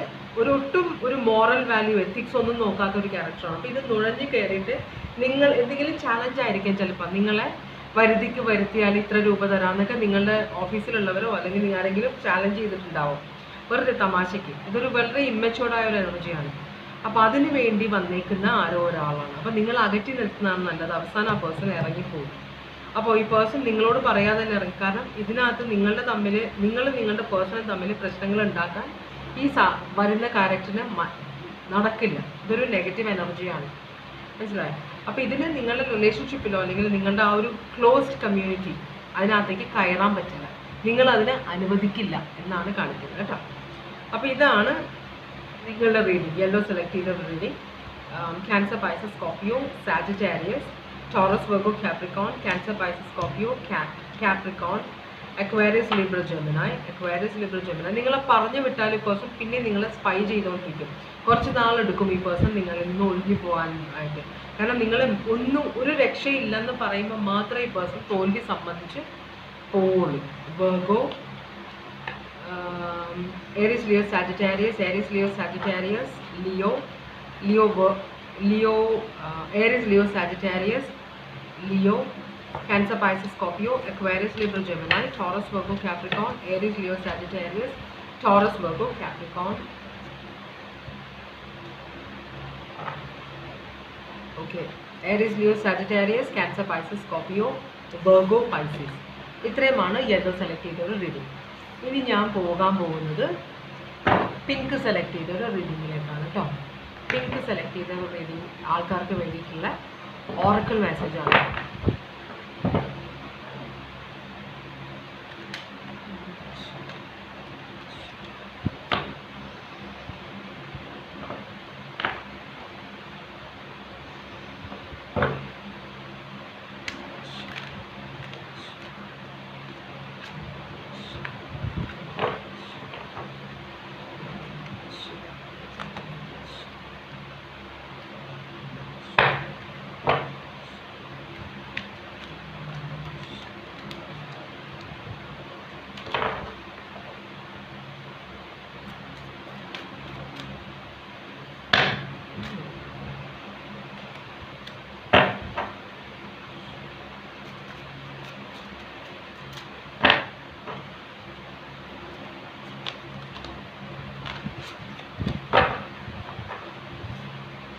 ഒട്ടും ഒരു മോറൽ വാല്യൂ എത്തിക്സ് ഒന്നും നോക്കാത്ത ഒരു ക്യാരക്ടറാണ്. അപ്പോൾ ഇത് നുഴഞ്ഞു കയറിയിട്ട് നിങ്ങൾ എന്തെങ്കിലും ചാലഞ്ച് ആയിരിക്കും ചിലപ്പോൾ, നിങ്ങളെ വരുതിക്ക് വരുത്തിയാൽ ഇത്ര രൂപ തരാമെന്നൊക്കെ നിങ്ങളുടെ ഓഫീസിലുള്ളവരോ അല്ലെങ്കിൽ ആരെങ്കിലും ചാലഞ്ച് ചെയ്തിട്ടുണ്ടാവും വെറുതെ തമാശയ്ക്ക്. ഇതൊരു വളരെ ഇമ്മച്ചുവേർഡായ ഒരു എനർജിയാണ്. അപ്പോൾ അതിന് വേണ്ടി വന്നേക്കുന്ന ആരോ ഒരാളാണ്. അപ്പോൾ നിങ്ങൾ അകറ്റി നിർത്തുന്നതാണ് നല്ലത്. അവസാനം ആ പേഴ്സൺ ഇറങ്ങിപ്പോകും. അപ്പോൾ ഈ പേഴ്സൺ നിങ്ങളോട് പറയാതെ തന്നെ ഇറങ്ങി. കാരണം ഇതിനകത്ത് നിങ്ങളുടെ പേഴ്സണൽ തമ്മിൽ പ്രശ്നങ്ങൾ ഉണ്ടാക്കാൻ ഈ വരുന്ന ക്യാരക്ടറിന് നടക്കില്ല. ഇതൊരു നെഗറ്റീവ് എനർജിയാണ്, മനസ്സിലായോ? അപ്പോൾ ഇതിന് നിങ്ങളുടെ റിലേഷൻഷിപ്പിലോ അല്ലെങ്കിൽ നിങ്ങളുടെ ആ ഒരു ക്ലോസ്ഡ് കമ്മ്യൂണിറ്റി അതിനകത്തേക്ക് കയറാൻ പറ്റില്ല, നിങ്ങളതിനെ അനുവദിക്കില്ല എന്നാണ് കാണിക്കുന്നത് കേട്ടോ. അപ്പോൾ ഇതാണ് നിങ്ങളുടെ റീഡിങ്. യെല്ലോ സെലക്ട് ചെയ്ത reading. Cancer, Pisces, Scorpio, Sagittarius, Taurus, Virgo, Capricorn, Cancer, Pisces, Scorpio, Capricorn, Aquarius, Libra, Gemini. Aquarius, Libra, Gemini. നിങ്ങളെ പറഞ്ഞു വിട്ടാൽ ഈ പേഴ്സൺ പിന്നെ നിങ്ങളെ സ്പൈ ചെയ്തുകൊണ്ടിരിക്കും. കുറച്ച് നാളെടുക്കും ഈ പേഴ്സൺ നിങ്ങളിൽ നിന്ന് ഒഴിഞ്ഞു പോകാനായിട്ട്. കാരണം നിങ്ങൾ ഒരു രക്ഷയില്ലെന്ന് പറയുമ്പോൾ മാത്രമേ ഈ പേഴ്സൺ തോൽവി സംബന്ധിച്ച് പോവുള്ളൂ. Virgo, Aries, Leo, Sagittarius, Aries, Leo, Sagittarius, Aries, Leo, Sagittarius, Leo, Cancer, Pisces, Scorpio, Aquarius, Libra, Gemini, Taurus, Virgo, Capricorn, Aries, Leo, Sagittarius, Taurus, Virgo, Capricorn. Okay, Aries, Leo, Sagittarius, Cancer, Pisces, Scorpio, Virgo, Pisces. ഇത്രയുമാണ് യെല്ലോ സെലക്ട് ചെയ്തൊരു റീഡിങ്. ഇനി ഞാൻ പോകാൻ പോകുന്നത് പിങ്ക് സെലക്ട് ചെയ്തൊരു റീഡിങ്ങിലേക്കാണ് കേട്ടോ. പിങ്ക് സെലക്ട് ചെയ്ത ഒരു റീഡിങ് ആൾക്കാർക്ക് വേണ്ടിയിട്ടുള്ള ഓറക്കിൾ മെസ്സേജാണ്.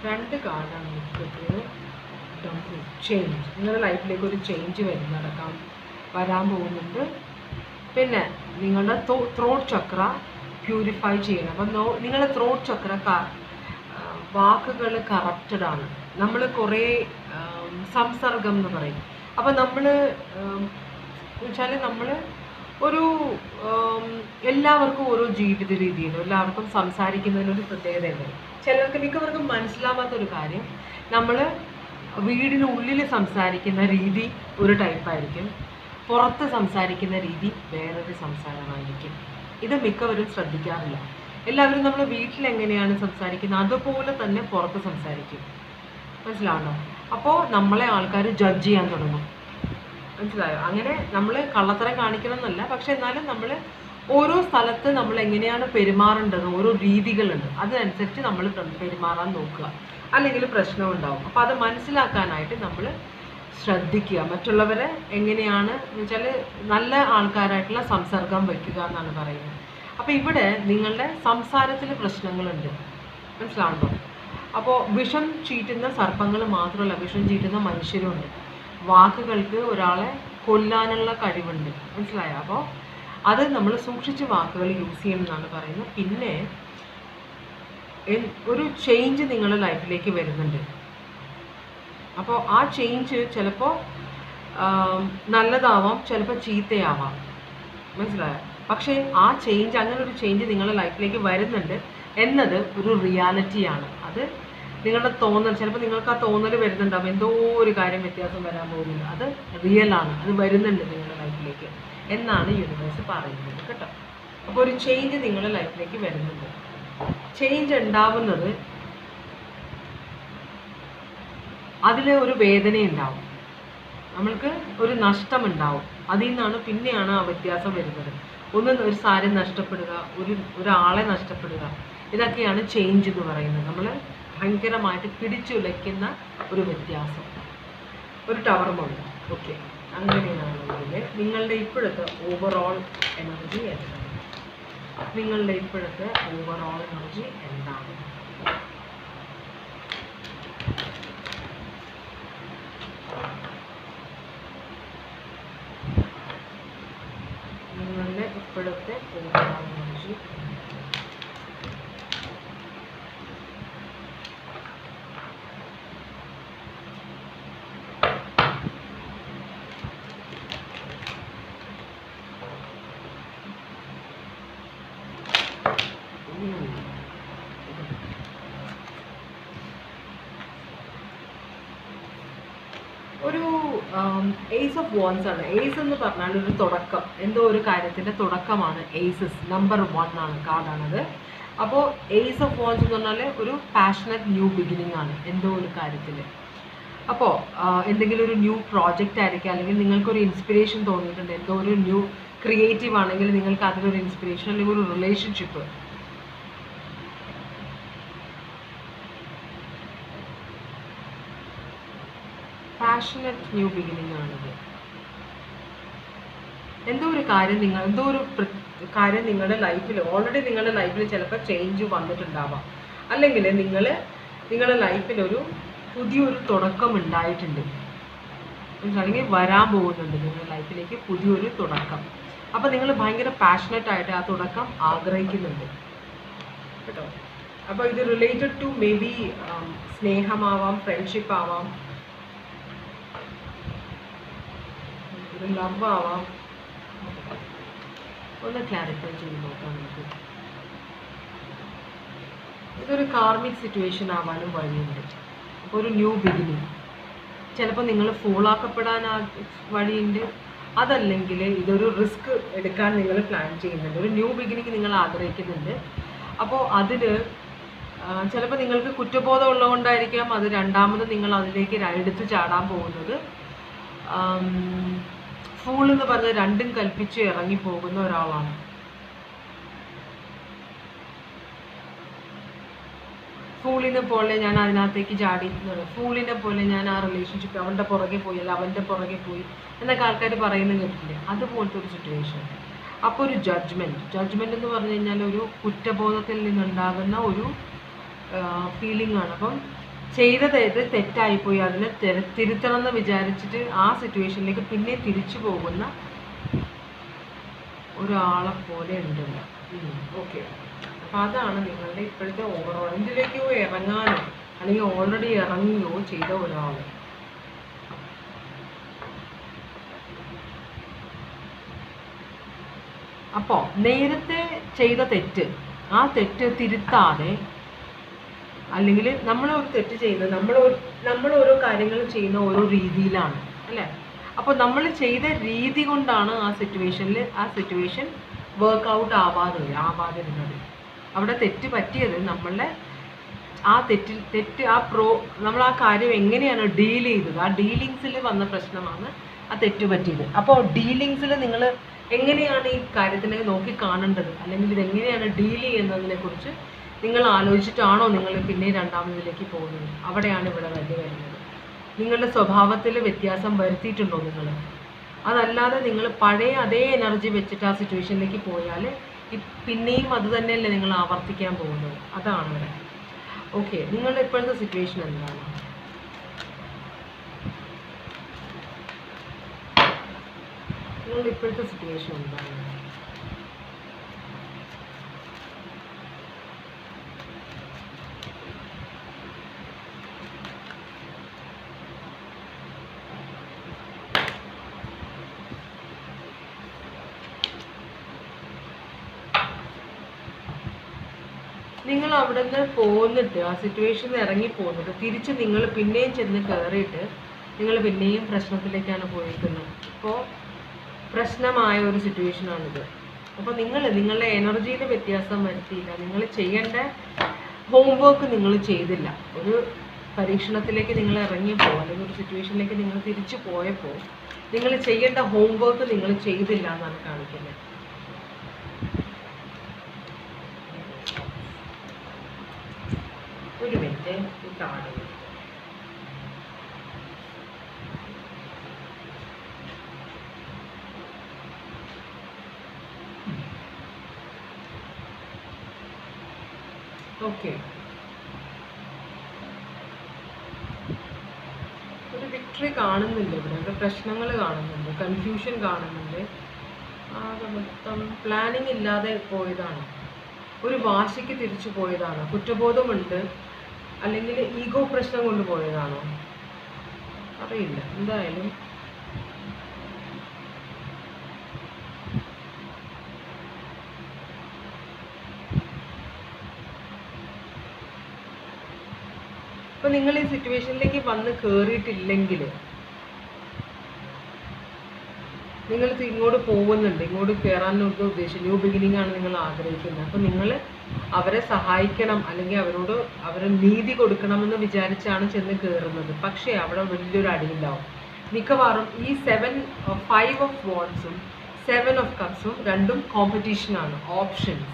രണ്ട് കാർഡാണ് കിട്ടിയത്. ചേഞ്ച്, നിങ്ങളുടെ ലൈഫിലേക്ക് ഒരു ചേഞ്ച് വരാൻ പോകുന്നുണ്ട്. പിന്നെ നിങ്ങളുടെ ത്രോട്ട് ചക്ര പ്യൂരിഫൈ ചെയ്യണം. അപ്പം നിങ്ങളുടെ ത്രോട്ട് ചക്ര വാക്കുകൾ കറപ്റ്റഡാണ്. നമ്മൾ കുറേ സംസർഗം എന്ന് പറയും. അപ്പം നമ്മൾ വെച്ചാൽ നമ്മൾ ഒരു എല്ലാവർക്കും ഓരോ ജീവിത രീതിയുണ്ട്. എല്ലാവർക്കും സംസാരിക്കുന്നതിനൊരു പ്രത്യേകതയുണ്ട്. മിക്കവർക്കും മനസ്സിലാവാത്തൊരു കാര്യം, നമ്മൾ വീടിനുള്ളിൽ സംസാരിക്കുന്ന രീതി ഒരു ടൈപ്പായിരിക്കും, പുറത്ത് സംസാരിക്കുന്ന രീതി വേറൊരു സംസാരമായിരിക്കും. ഇത് മിക്കവരും ശ്രദ്ധിക്കാറില്ല. എല്ലാവരും നമ്മൾ വീട്ടിലെങ്ങനെയാണ് സംസാരിക്കുന്നത് അതുപോലെ തന്നെ പുറത്ത് സംസാരിക്കും. മനസ്സിലാവണോ? അപ്പോൾ നമ്മളെ ആൾക്കാർ ജഡ്ജ് ചെയ്യാൻ തുടങ്ങും. മനസ്സിലായോ? അങ്ങനെ നമ്മൾ കള്ളത്തരം കാണിക്കണം എന്നല്ല, പക്ഷെ എന്നാലും നമ്മൾ ഓരോ സ്ഥലത്ത് നമ്മൾ എങ്ങനെയാണ് പെരുമാറേണ്ടത്, ഓരോ രീതികളുണ്ട്, അതിനനുസരിച്ച് നമ്മൾ പെരുമാറാൻ നോക്കുക, അല്ലെങ്കിൽ പ്രശ്നമുണ്ടാവും. അപ്പോൾ അത് മനസ്സിലാക്കാനായിട്ട് നമ്മൾ ശ്രദ്ധിക്കുക. മറ്റുള്ളവരെ എങ്ങനെയാണ് എന്ന് വെച്ചാൽ നല്ല ആൾക്കാരായിട്ടുള്ള സംസർഗം വയ്ക്കുക എന്നാണ് പറയുന്നത്. അപ്പോൾ ഇവിടെ നിങ്ങളുടെ സംസാരത്തിൽ പ്രശ്നങ്ങളുണ്ട്, മനസ്സിലാവുണ്ടോ? അപ്പോൾ വിഷം ചീറ്റുന്ന സർപ്പങ്ങൾ മാത്രമല്ല, വിഷം ചീറ്റുന്ന മനുഷ്യരുമുണ്ട്. വാക്കുകൾക്ക് ഒരാളെ കൊല്ലാനുള്ള കഴിവുണ്ട്, മനസ്സിലായോ? അപ്പോൾ അത് നമ്മൾ സൂക്ഷിച്ച് വാക്കുകൾ യൂസ് ചെയ്യണം എന്നാണ് പറയുന്നത്. പിന്നെ ഒരു ചേഞ്ച് നിങ്ങളുടെ ലൈഫിലേക്ക് വരുന്നുണ്ട്. അപ്പോൾ ആ ചേഞ്ച് ചിലപ്പോൾ നല്ലതാവാം, ചിലപ്പോൾ ചീത്തയാവാം, മനസ്സിലായോ? പക്ഷേ ആ ചേഞ്ച്, അങ്ങനെ ഒരു ചേഞ്ച് നിങ്ങളുടെ ലൈഫിലേക്ക് വരുന്നുണ്ട് എന്നത് ഒരു റിയാലിറ്റിയാണ്. അത് നിങ്ങളുടെ തോന്നൽ, ചിലപ്പോൾ നിങ്ങൾക്ക് ആ തോന്നൽ വരുന്നുണ്ടാവും എന്തോ ഒരു കാര്യം വ്യത്യാസം വരാൻ പോകുന്നുണ്ട്. അത് റിയൽ ആണ്, അത് വരുന്നുണ്ട് നിങ്ങളുടെ ലൈഫിലേക്ക് എന്നാണ് യൂണിവേഴ്സ് പറയുന്നത് കേട്ടോ. അപ്പോൾ ഒരു ചേഞ്ച് നിങ്ങളുടെ ലൈഫിലേക്ക് വരുന്നുണ്ട്. ചേഞ്ച് ഉണ്ടാവുന്നത് അതിൽ ഒരു വേദന ഉണ്ടാവും, നമ്മൾക്ക് ഒരു നഷ്ടമുണ്ടാവും. അതിൽ നിന്നാണ് പിന്നെയാണ് ആ വ്യത്യാസം വരുന്നത്. ഒരു സാരി നഷ്ടപ്പെടുക, ഒരാളെ നഷ്ടപ്പെടുക, ഇതൊക്കെയാണ് ചേഞ്ച് എന്ന് പറയുന്നത്. നമ്മൾ ഭയങ്കരമായിട്ട് പിടിച്ചുലയ്ക്കുന്ന ഒരു വ്യത്യാസം, ഒരു ടവർമുണ്ട്. ഓക്കെ, അങ്ങനെയാണെങ്കിൽ നിങ്ങളുടെ ഇപ്പോഴത്തെ ഓവറോൾ എനർജി എന്താണ്? നിങ്ങളുടെ ഇപ്പോഴത്തെ ഓവറോൾ എനർജി എന്താണ്? നിങ്ങളുടെ ഇപ്പോഴത്തെ ഓവറോൾ എനർജി ഒരു ഏസ് ഓഫ് വാൻസ് ആണ്. ഏസ് എന്ന് പറഞ്ഞാൽ ഒരു തുടക്കം, എന്തോ ഒരു കാര്യത്തിൻ്റെ തുടക്കമാണ്. ഏസസ് നമ്പർ 1 ആണ്, കാർഡാണത്. അപ്പോൾ ഏസ് ഓഫ് വാൻസ് എന്ന് പറഞ്ഞാൽ ഒരു പാഷനറ്റ് ന്യൂ ബിഗിനിങ് ആണ് എന്തോ ഒരു കാര്യത്തിൽ. അപ്പോൾ എന്തെങ്കിലും ഒരു ന്യൂ പ്രോജക്റ്റ് ആയിരിക്കും, അല്ലെങ്കിൽ നിങ്ങൾക്കൊരു ഇൻസ്പിറേഷൻ തോന്നിയിട്ടുണ്ട്, എന്തോ ഒരു ന്യൂ ക്രിയേറ്റീവ് ആണെങ്കിൽ നിങ്ങൾക്ക് അതിലൊരു ഇൻസ്പിറേഷൻ, അല്ലെങ്കിൽ ഒരു റിലേഷൻഷിപ്പ്. പാഷനറ്റ് ന്യൂ ബിഗിനിങ് ആണത്. എന്തോ ഒരു കാര്യം നിങ്ങളുടെ ലൈഫിൽ ഓൾറെഡി നിങ്ങളുടെ ലൈഫിൽ ചിലപ്പോൾ ചേഞ്ച് വന്നിട്ടുണ്ടാവാം, അല്ലെങ്കിൽ നിങ്ങളുടെ ലൈഫിൽ പുതിയൊരു തുടക്കം ഉണ്ടായിട്ടുണ്ട്, അല്ലെങ്കിൽ വരാൻ പോകുന്നുണ്ട് നിങ്ങളുടെ ലൈഫിലേക്ക് പുതിയൊരു തുടക്കം. അപ്പോൾ നിങ്ങൾ ഭയങ്കര പാഷനറ്റ് ആയിട്ട് ആ തുടക്കം ആഗ്രഹിക്കുന്നുണ്ട് കേട്ടോ. അപ്പോൾ ഇത് റിലേറ്റഡ് ടു മേ ബി സ്നേഹമാവാം, ഫ്രണ്ട്ഷിപ്പ് ആവാം, ഒരു ലവ് ആവാം. ഒന്ന് ക്ലാരിഫൈ ചെയ്ത് നോക്കാം നമുക്ക്. ഇതൊരു കാർമിക് സിറ്റുവേഷൻ ആവാനും വഴിയുണ്ട്. അപ്പോൾ ഒരു ന്യൂ ബിഗിനിങ് ചിലപ്പോൾ നിങ്ങൾ ഫൂളാക്കപ്പെടാൻ വഴിയുണ്ട്, അതല്ലെങ്കിൽ ഇതൊരു റിസ്ക് എടുക്കാൻ നിങ്ങൾ പ്ലാൻ ചെയ്യുന്നുണ്ട്. ഒരു ന്യൂ ബിഗിനിങ് നിങ്ങൾ ആഗ്രഹിക്കുന്നുണ്ട്. അപ്പോൾ അതിൽ ചിലപ്പോൾ നിങ്ങൾക്ക് കുറ്റബോധം ഉള്ളതുകൊണ്ടായിരിക്കാം അത് രണ്ടാമത് നിങ്ങൾ അതിലേക്ക് എടുത്ത് ചാടാൻ പോകുന്നത്. ഫൂൾ എന്ന് പറഞ്ഞ് രണ്ടും കൽപ്പിച്ച് ഇറങ്ങിപ്പോകുന്ന ഒരാളാണ്. ഫൂളിനെ പോലെ ഞാൻ അതിനകത്തേക്ക് ചാടി, ഫൂളിനെ പോലെ ഞാൻ ആ റിലേഷൻഷിപ്പ് അവൻ്റെ പുറകെ പോയി, അല്ല അവൻ്റെ പുറകെ പോയി എന്നൊക്കെ ആൾക്കാർ പറയുന്നത് കേട്ടില്ലേ, അതുപോലത്തെ ഒരു സിറ്റുവേഷൻ. അപ്പോൾ ഒരു ജഡ്ജ്മെൻറ്റ് എന്ന് പറഞ്ഞു കഴിഞ്ഞാൽ ഒരു കുറ്റബോധത്തിൽ നിന്നുണ്ടാകുന്ന ഒരു ഫീലിംഗ് ആണ്. അപ്പം ചെയ്തത് തെറ്റായിപ്പോയി, അതിനെ തിരുത്തണം എന്ന് വിചാരിച്ചിട്ട് ആ സിറ്റുവേഷനിലേക്ക് പിന്നെ തിരിച്ചു പോകുന്ന ഒരാളെ പോലെ ഉണ്ടല്ലോ. ഓക്കെ, അപ്പോൾ അതാണ് നിങ്ങളുടെ ഇപ്പോഴത്തെ ഓവറോൾ. ഇതിലേക്കോ ഇറങ്ങാനോ അല്ലെങ്കിൽ ഓൾറെഡി ഇറങ്ങിയോ ചെയ്ത ഒരാൾ. അപ്പോൾ നേരത്തെ ചെയ്ത തെറ്റ്, ആ തെറ്റ് തിരുത്താതെ, അല്ലെങ്കിൽ നമ്മളൊരു തെറ്റ് ചെയ്യുന്നത് നമ്മൾ ഓരോ കാര്യങ്ങൾ ചെയ്യുന്ന ഓരോ രീതിയിലാണ് അല്ലേ. അപ്പോൾ നമ്മൾ ചെയ്ത രീതി കൊണ്ടാണ് ആ സിറ്റുവേഷൻ വർക്കൗട്ട് ആവാതിരുന്നത്. അവിടെ തെറ്റ് പറ്റിയത് നമ്മളുടെ ആ നമ്മൾ ആ കാര്യം എങ്ങനെയാണ് ഡീൽ ചെയ്തത്, ആ ഡീലിങ്സിൽ വന്ന പ്രശ്നമാണ് ആ തെറ്റ് പറ്റിയത്. അപ്പോൾ ഡീലിങ്സിൽ നിങ്ങൾ എങ്ങനെയാണ് ഈ കാര്യത്തിനെ നോക്കി കാണേണ്ടത്, അല്ലെങ്കിൽ ഇതെങ്ങനെയാണ് ഡീൽ ചെയ്യുന്നതിനെക്കുറിച്ച് നിങ്ങൾ ആലോചിച്ചിട്ടാണോ നിങ്ങൾ പിന്നെ രണ്ടാമതിലേക്ക് പോകുന്നത്? അവിടെയാണ് ഇവിടെ വരുന്നത്. നിങ്ങളുടെ സ്വഭാവത്തിൽ വ്യത്യാസം വരുത്തിയിട്ടുണ്ടോ നിങ്ങൾ? അതല്ലാതെ നിങ്ങൾ പഴയ അതേ എനർജി വെച്ചിട്ട് ആ സിറ്റുവേഷനിലേക്ക് പോയാൽ പിന്നെയും അത് തന്നെയല്ലേ നിങ്ങൾ ആവർത്തിക്കാൻ പോകുന്നത്. അതാണ് ഇവിടെ. ഓക്കെ, നിങ്ങളുടെ ഇപ്പോഴത്തെ സിറ്റുവേഷൻ എന്താണ്? നിങ്ങളുടെ ഇപ്പോഴത്തെ സിറ്റുവേഷൻ എന്താണ്? നിങ്ങൾ അവിടെ നിന്ന് പോന്നിട്ട് ആ സിറ്റുവേഷനിൽ ഇറങ്ങി പോന്നിട്ട് തിരിച്ച് നിങ്ങൾ പിന്നെയും ചെന്ന് കയറിയിട്ട് നിങ്ങൾ പിന്നെയും പ്രശ്നത്തിലേക്കാണ് പോയിരിക്കുന്നത്. അപ്പോൾ പ്രശ്നമായ ഒരു സിറ്റുവേഷനാണിത്. അപ്പോൾ നിങ്ങളുടെ എനർജിയിൽ വ്യത്യാസം വരുത്തിയില്ല, നിങ്ങൾ ചെയ്യേണ്ട ഹോംവർക്ക് നിങ്ങൾ ചെയ്തില്ല. ഒരു പരീക്ഷണത്തിലേക്ക് നിങ്ങൾ ഇറങ്ങിയപ്പോൾ അല്ലെങ്കിൽ ഒരു സിറ്റുവേഷനിലേക്ക് നിങ്ങൾ തിരിച്ചു പോയപ്പോൾ നിങ്ങൾ ചെയ്യേണ്ട ഹോംവർക്ക് നിങ്ങൾ ചെയ്തില്ല എന്നാണ് കാണിക്കുന്നത്. ഒരു മിനിറ്റ് കാണുന്നു. ഓക്കെ, ഒരു വിക്ടറി കാണുന്നില്ല ഇവിടെ പ്രശ്നങ്ങൾ കാണുന്നുണ്ട്, കൺഫ്യൂഷൻ കാണുന്നുണ്ട്. മൊത്തം പ്ലാനിങ് ഇല്ലാതെ പോയതാണ്, ഒരു വാശിക്ക് തിരിച്ചു പോയതാണ്, കുറ്റബോധമുണ്ട്, അല്ലെങ്കിൽ ഈഗോ പ്രശ്നം കൊണ്ട് പോയതാണോ അറിയില്ല. എന്തായാലും ഇപ്പം നിങ്ങൾ ഈ സിറ്റുവേഷനിലേക്ക് വന്ന് കയറിയിട്ടില്ലെങ്കിൽ നിങ്ങൾ ഇങ്ങോട്ട് പോകുന്നുണ്ട്, ഇങ്ങോട്ട് കയറാനൊക്കെ ഉദ്ദേശിച്ചു, ന്യൂ ബിഗിനിങ് ആണ് നിങ്ങൾ ആഗ്രഹിക്കുന്നത്. അപ്പം നിങ്ങൾ അവരെ സഹായിക്കണം അല്ലെങ്കിൽ അവരെ നീതി കൊടുക്കണമെന്ന് വിചാരിച്ചാണ് ചെന്ന് കയറുന്നത്. പക്ഷേ അവിടെ വലിയൊരു അടിയുണ്ടാവും. മിക്കവാറും ഈ 5 ഓഫ് വാൺസും 7 ഓഫ് കപ്സും രണ്ടും കോമ്പറ്റീഷനാണ്, ഓപ്ഷൻസ്.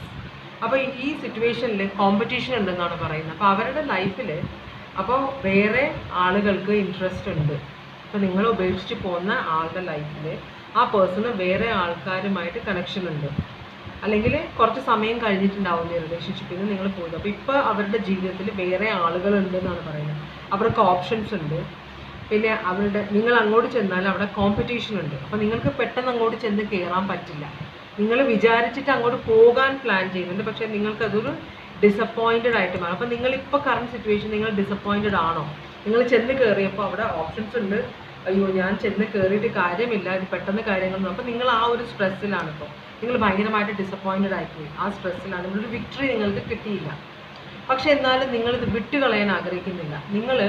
അപ്പോൾ ഈ സിറ്റുവേഷനിൽ കോമ്പറ്റീഷൻ ഉണ്ടെന്നാണ് പറയുന്നത്. അപ്പോൾ അവരുടെ ലൈഫിൽ അപ്പോൾ വേറെ ആളുകൾക്ക് ഇൻട്രസ്റ്റ് ഉണ്ട്. അപ്പോൾ നിങ്ങൾ ഉപേക്ഷിച്ച് പോകുന്ന ആളുടെ ലൈഫിൽ ആ പേഴ്സണ് വേറെ ആൾക്കാരുമായിട്ട് കണക്ഷൻ ഉണ്ട്, അല്ലെങ്കിൽ കുറച്ച് സമയം കഴിഞ്ഞിട്ടുണ്ടാവും ഈ റിലേഷൻഷിപ്പിൽ നിന്ന് നിങ്ങൾ പോകുന്നത്. അപ്പോൾ ഇപ്പോൾ അവരുടെ ജീവിതത്തിൽ വേറെ ആളുകളുണ്ട് എന്നാണ് പറയുന്നത്. അവർക്ക് ഓപ്ഷൻസ് ഉണ്ട്. പിന്നെ നിങ്ങൾ അങ്ങോട്ട് ചെന്നാൽ അവിടെ കോമ്പറ്റീഷൻ ഉണ്ട്. അപ്പോൾ നിങ്ങൾക്ക് പെട്ടെന്ന് അങ്ങോട്ട് ചെന്ന് കയറാൻ പറ്റില്ല. നിങ്ങൾ വിചാരിച്ചിട്ട് അങ്ങോട്ട് പോകാൻ പ്ലാൻ ചെയ്യുന്നുണ്ട്, പക്ഷേ നിങ്ങൾക്കതൊരു ഡിസപ്പോയിൻറ്റഡ് ആയിട്ട് മാറും. അപ്പോൾ നിങ്ങളിപ്പോൾ കറണ്ട് സിറ്റുവേഷൻ നിങ്ങൾ ഡിസപ്പോയിൻറ്റഡ് ആണോ? നിങ്ങൾ ചെന്ന് കയറിയപ്പോൾ അവിടെ ഓപ്ഷൻസ് ഉണ്ട്, അയ്യോ ഞാൻ ചെന്ന് കയറിയിട്ട് കാര്യമില്ല, ഇത് പെട്ടെന്ന് കാര്യങ്ങളൊന്നും. അപ്പോൾ നിങ്ങൾ ആ ഒരു സ്ട്രെസ്സിലാണ്. ഇപ്പോൾ നിങ്ങൾ ഭയങ്കരമായിട്ട് ഡിസപ്പോയിൻറ്റഡ് ആയിപ്പോയി, ആ സ്ട്രെസ്സിലാണ്. നിങ്ങളൊരു വിക്ടറി നിങ്ങൾക്ക് കിട്ടിയില്ല. പക്ഷെ എന്നാലും നിങ്ങളിത് വിട്ടുകളയാൻ ആഗ്രഹിക്കുന്നില്ല. നിങ്ങൾ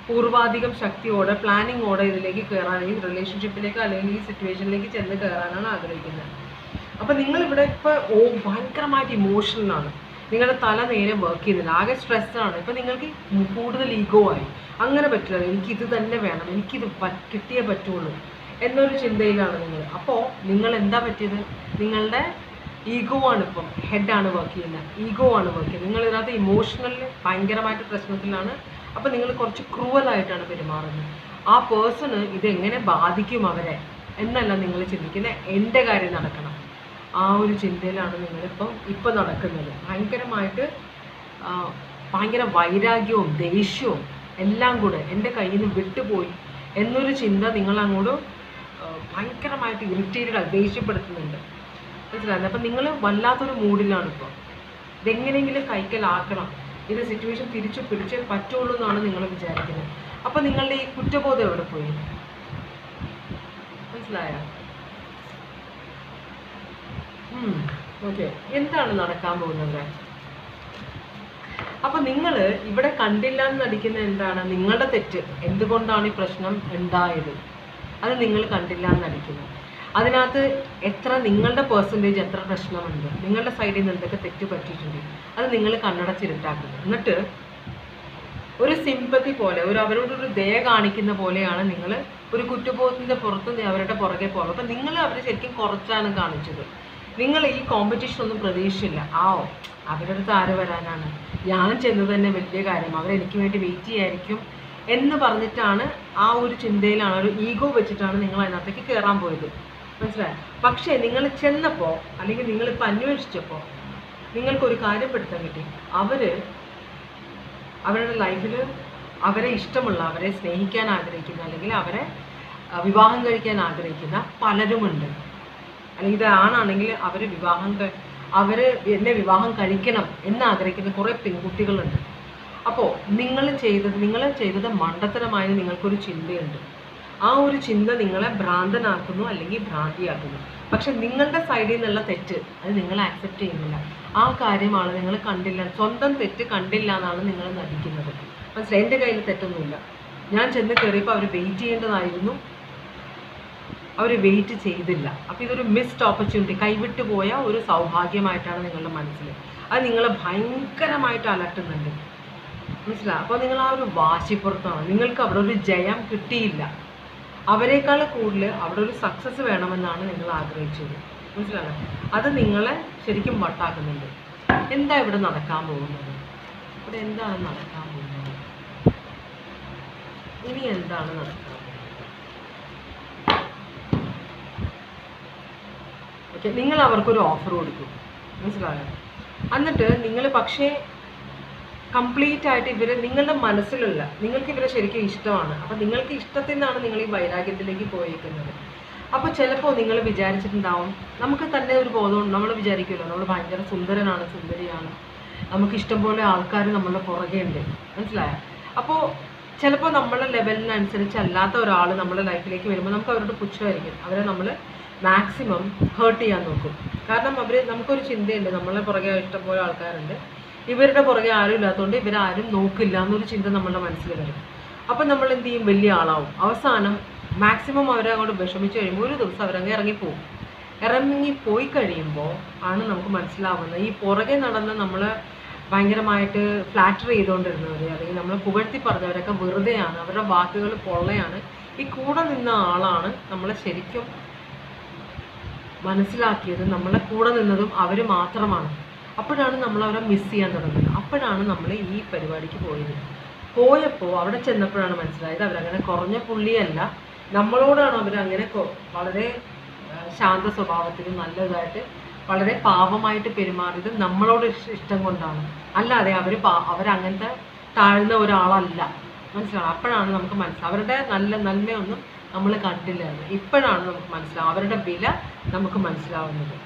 പൂർവാധികം ശക്തിയോടെ പ്ലാനിങ്ങോടെ ഇതിലേക്ക് കയറാൻ, ഈ റിലേഷൻഷിപ്പിലേക്ക് അല്ലെങ്കിൽ ഈ സിറ്റുവേഷനിലേക്ക് ചെന്ന് കയറാനാണ് ആഗ്രഹിക്കുന്നത്. അപ്പോൾ നിങ്ങളിവിടെ ഇപ്പോൾ ഭയങ്കരമായിട്ട് ഇമോഷണലാണ്, നിങ്ങളുടെ തല നേരെ വർക്ക് ചെയ്യുന്നില്ല, ആകെ സ്ട്രെസ്സാണ്. ഇപ്പം നിങ്ങൾക്ക് കൂടുതൽ ഈഗോ ആയി, അങ്ങനെ പറ്റില്ല, എനിക്കിത് തന്നെ വേണം, എനിക്കിത് കിട്ടിയേ പറ്റുള്ളൂ എന്നൊരു ചിന്തയിലാണ് നിങ്ങൾ. അപ്പോൾ നിങ്ങൾ എന്താ പറ്റിയത്? നിങ്ങളുടെ ഈഗോ ആണ്, ഇപ്പം ഹെഡാണ് വർക്ക് ചെയ്യുന്നത്, ഈഗോ ആണ് വർക്ക് ചെയ്യുന്നത്. നിങ്ങൾ ഇതിനകത്ത് ഇമോഷണലി ഭയങ്കരമായിട്ട് പ്രശ്നത്തിലാണ്. അപ്പോൾ നിങ്ങൾ കുറച്ച് ക്രൂവലായിട്ടാണ് പെരുമാറുന്നത്. ആ പേഴ്സണ് ഇതെങ്ങനെ ബാധിക്കും അവരെ എന്നല്ല നിങ്ങൾ ചിന്തിക്കുന്നത്, എൻ്റെ കാര്യം നടക്കണം, ആ ഒരു ചിന്തയിലാണ് നിങ്ങളിപ്പം നടക്കുന്നത്. ഭയങ്കര വൈരാഗ്യവും ദേഷ്യവും എല്ലാം കൂടെ എൻ്റെ കയ്യിൽ നിന്ന് വിട്ടുപോയി എന്നൊരു ചിന്ത നിങ്ങളങ്ങോട്ട് ഭയങ്കരമായിട്ട് ഇറിറ്റേറ്റഡ് ദേഷ്യപ്പെടുത്തുന്നുണ്ട്, മനസ്സിലായത്? അപ്പം നിങ്ങൾ വല്ലാത്തൊരു മൂഡിലാണ് ഇപ്പോൾ. ഇതെങ്ങനെയെങ്കിലും കൈക്കലാക്കണം, ഇത് സിറ്റുവേഷൻ തിരിച്ചു പിടിച്ചേ പറ്റുള്ളൂ എന്നാണ് നിങ്ങൾ വിചാരിക്കുന്നത്. അപ്പം നിങ്ങളുടെ ഈ കുറ്റബോധം എവിടെ പോയി? മനസ്സിലായോ? ഓക്കെ, എന്താണ് നടക്കാൻ പോകുന്നത്? അപ്പം നിങ്ങൾ ഇവിടെ കണ്ടില്ല എന്ന് നടിക്കുന്ന എന്താണ്? നിങ്ങളുടെ തെറ്റ്, എന്തുകൊണ്ടാണ് ഈ പ്രശ്നം ഉണ്ടായത്, അത് നിങ്ങൾ കണ്ടില്ല എന്ന് നടിക്കുന്നു. അതിനകത്ത് നിങ്ങളുടെ പേഴ്സൻറ്റേജ് എത്ര പ്രശ്നമുണ്ട്, നിങ്ങളുടെ സൈഡിൽ നിന്ന് എന്തൊക്കെ തെറ്റ് പറ്റിയിട്ടുണ്ട്, അത് നിങ്ങൾ കണ്ണടച്ചിരുട്ടാക്കുന്നു. എന്നിട്ട് ഒരു സിമ്പത്തി പോലെ, അവരോടൊരു ദയ കാണിക്കുന്ന പോലെയാണ് നിങ്ങൾ ഒരു കുറ്റബോധത്തിൻ്റെ പുറത്ത് അവരുടെ പുറകെ പോകുന്നത്. അപ്പം നിങ്ങൾ അവരെ ശരിക്കും കുറച്ചാണ് കാണിച്ചത്. നിങ്ങൾ ഈ കോമ്പറ്റീഷൻ ഒന്നും പ്രതീക്ഷിച്ചില്ല. അവരുടെ അടുത്ത് ആര് വരാനാണ്, ഞാൻ ചെന്നത് തന്നെ വലിയ കാര്യം, അവരെനിക്ക് വേണ്ടി വെയിറ്റ് ചെയ്യായിരിക്കും എന്ന് പറഞ്ഞിട്ടാണ്, ആ ഒരു ചിന്തയിലാണ്, ഒരു ഈഗോ വെച്ചിട്ടാണ് നിങ്ങൾ അതിനകത്തേക്ക് കയറാൻ പോയത്, മനസ്സിലായോ? പക്ഷേ നിങ്ങൾ ചെന്നപ്പോൾ അല്ലെങ്കിൽ നിങ്ങളിപ്പോൾ അന്വേഷിച്ചപ്പോൾ നിങ്ങൾക്കൊരു കാര്യം പെടുത്താൻ കിട്ടി. അവരുടെ ലൈഫിൽ അവരെ ഇഷ്ടമുള്ള, അവരെ സ്നേഹിക്കാൻ ആഗ്രഹിക്കുന്ന, അല്ലെങ്കിൽ അവരെ വിവാഹം കഴിക്കാൻ ആഗ്രഹിക്കുന്ന പലരുമുണ്ട്. അല്ലെങ്കിൽ ഇത് ആണാണെങ്കിൽ എന്നെ വിവാഹം കഴിക്കണം എന്നാഗ്രഹിക്കുന്ന കുറേ പെൺകുട്ടികളുണ്ട്. അപ്പോൾ നിങ്ങൾ ചെയ്തത് മണ്ടത്തരമായത് നിങ്ങൾക്കൊരു ചിന്തയുണ്ട്. ആ ഒരു ചിന്ത നിങ്ങളെ ഭ്രാന്തനാക്കുന്നു അല്ലെങ്കിൽ ഭ്രാന്തിയാക്കുന്നു. പക്ഷെ നിങ്ങളുടെ സൈഡിൽ നിന്നുള്ള തെറ്റ് അത് നിങ്ങൾ ആക്സെപ്റ്റ് ചെയ്യുന്നില്ല. ആ കാര്യമാണ് നിങ്ങൾ കണ്ടില്ല, സ്വന്തം തെറ്റ് കണ്ടില്ല എന്നാണ് നിങ്ങൾ നടിക്കുന്നത്. മനസ്സിലായി? എൻ്റെ കയ്യിൽ തെറ്റൊന്നുമില്ല. ഞാൻ ചെന്ന് കയറിയപ്പോൾ അവർ വെയിറ്റ് ചെയ്യേണ്ടതായിരുന്നു, അവർ വെയിറ്റ് ചെയ്തില്ല. അപ്പോൾ ഇതൊരു മിസ്ഡ് ഓപ്പർച്യൂണിറ്റി, കൈവിട്ടു പോയ ഒരു സൗഭാഗ്യമായിട്ടാണ് നിങ്ങളുടെ മനസ്സിൽ. അത് നിങ്ങളെ ഭയങ്കരമായിട്ട് അലട്ടുന്നുണ്ട്. മനസ്സിലായി? അപ്പോൾ നിങ്ങൾ ആ ഒരു വാശിപ്പുറത്താണ്. നിങ്ങൾക്ക് അവിടെ ഒരു ജയം കിട്ടിയില്ല. അവരെക്കാൾ കൂടുതൽ അവിടെ ഒരു സക്സസ് വേണമെന്നാണ് നിങ്ങൾ ആഗ്രഹിച്ചത്. മനസ്സിലായോ? അത് നിങ്ങളെ ശരിക്കും വട്ടാക്കുന്നുണ്ട്. എന്താ ഇവിടെ നടക്കാൻ പോകുന്നത്? ഇവിടെ എന്താണ് നടക്കാൻ പോകുന്നത്? ഇനി എന്താണ് നടക്കാൻ പോകുന്നത്? ഓക്കെ, നിങ്ങൾ അവർക്കൊരു ഓഫർ കൊടുക്കും. മനസ്സിലായോ? എന്നിട്ട് നിങ്ങൾ പക്ഷേ കംപ്ലീറ്റ് ആയിട്ട് ഇവരെ നിങ്ങളുടെ മനസ്സിലുള്ള, നിങ്ങൾക്ക് ഇവരെ ശരിക്കും ഇഷ്ടമാണ്. അപ്പം നിങ്ങൾക്ക് ഇഷ്ടത്തിൽ നിന്നാണ് നിങ്ങൾ ഈ വൈരാഗ്യത്തിലേക്ക് പോയിരിക്കുന്നത്. അപ്പോൾ ചിലപ്പോൾ നിങ്ങൾ വിചാരിച്ചിട്ടുണ്ടാവും, നമുക്ക് തന്നെ ഒരു ബോധമുണ്ട്, നമ്മൾ വിചാരിക്കുമല്ലോ നമ്മൾ ഭയങ്കര സുന്ദരനാണ്, സുന്ദരിയാണ്, നമുക്ക് ഇഷ്ടംപോലെ ആൾക്കാർ നമ്മളുടെ പുറകെ ഉണ്ട്. മനസ്സിലായോ? അപ്പോൾ ചിലപ്പോൾ നമ്മുടെ ലെവലിനനുസരിച്ച് അല്ലാത്ത ഒരാൾ നമ്മുടെ ലൈഫിലേക്ക് വരുമ്പോൾ നമുക്ക് അവരോട് പുച്ഛമായിരിക്കും. അവരെ നമ്മൾ മാക്സിമം ഹേർട്ട് ചെയ്യാൻ നോക്കും. കാരണം നമുക്കൊരു ചിന്തയുണ്ട്, നമ്മളെ പുറകെ ഇഷ്ടംപോലെ ആൾക്കാരുണ്ട്, ഇവരുടെ പുറകെ ആരും ഇല്ലാത്തതുകൊണ്ട് ഇവരാരും നോക്കില്ല എന്നൊരു ചിന്ത നമ്മളുടെ മനസ്സിൽ വരും. അപ്പം നമ്മൾ എന്ത് ചെയ്യും? വലിയ ആളാവും. അവസാനം മാക്സിമം അവരെ അങ്ങോട്ട് വിഷമിച്ച് കഴിയുമ്പോൾ ഒരു ദിവസം അവരങ്ങ് ഇറങ്ങിപ്പോവും. ഇറങ്ങിപ്പോയി കഴിയുമ്പോൾ ആണ് നമുക്ക് മനസ്സിലാവുന്നത് ഈ പുറകെ നടന്ന് നമ്മൾ ഭയങ്കരമായിട്ട് ഫ്ലാറ്റർ ചെയ്തുകൊണ്ടിരുന്നവർ, അല്ലെങ്കിൽ നമ്മൾ പുകഴ്ത്തി പറഞ്ഞവരൊക്കെ വെറുതെയാണ്, അവരുടെ വാക്കുകൾ പൊള്ളയാണ്. ഈ കൂടെ നിന്ന ആളാണ് നമ്മളെ ശരിക്കും മനസ്സിലാക്കിയത്, നമ്മളെ കൂടെ നിന്നതും അവർ മാത്രമാണ്. അപ്പോഴാണ് നമ്മൾ അവരെ മിസ് ചെയ്യാൻ തുടങ്ങുന്നത്. അപ്പോഴാണ് നമ്മൾ ഈ പരിപാടിക്ക് പോയപ്പോൾ അവിടെ ചെന്നപ്പോഴാണ് മനസ്സിലായത് അവരങ്ങനെ കുറഞ്ഞ പുള്ളിയല്ല, നമ്മളോടാണ് അവരങ്ങനെ വളരെ ശാന്ത സ്വഭാവത്തിലും നല്ലതായിട്ട് വളരെ പാവമായിട്ട് പെരുമാറിയത് നമ്മളോട് ഇഷ്ടം കൊണ്ടാണ്. അല്ലാതെ അവരങ്ങനത്തെ താഴ്ന്ന ഒരാളല്ല. മനസ്സിലാവും? അപ്പോഴാണ് നമുക്ക് അവരുടെ നന്മയൊന്നും നമ്മൾ കണ്ടില്ലായിരുന്നു. ഇപ്പോഴാണ് നമുക്ക് മനസ്സിലാവും അവരുടെ വില നമുക്ക് മനസ്സിലാവുന്നത്.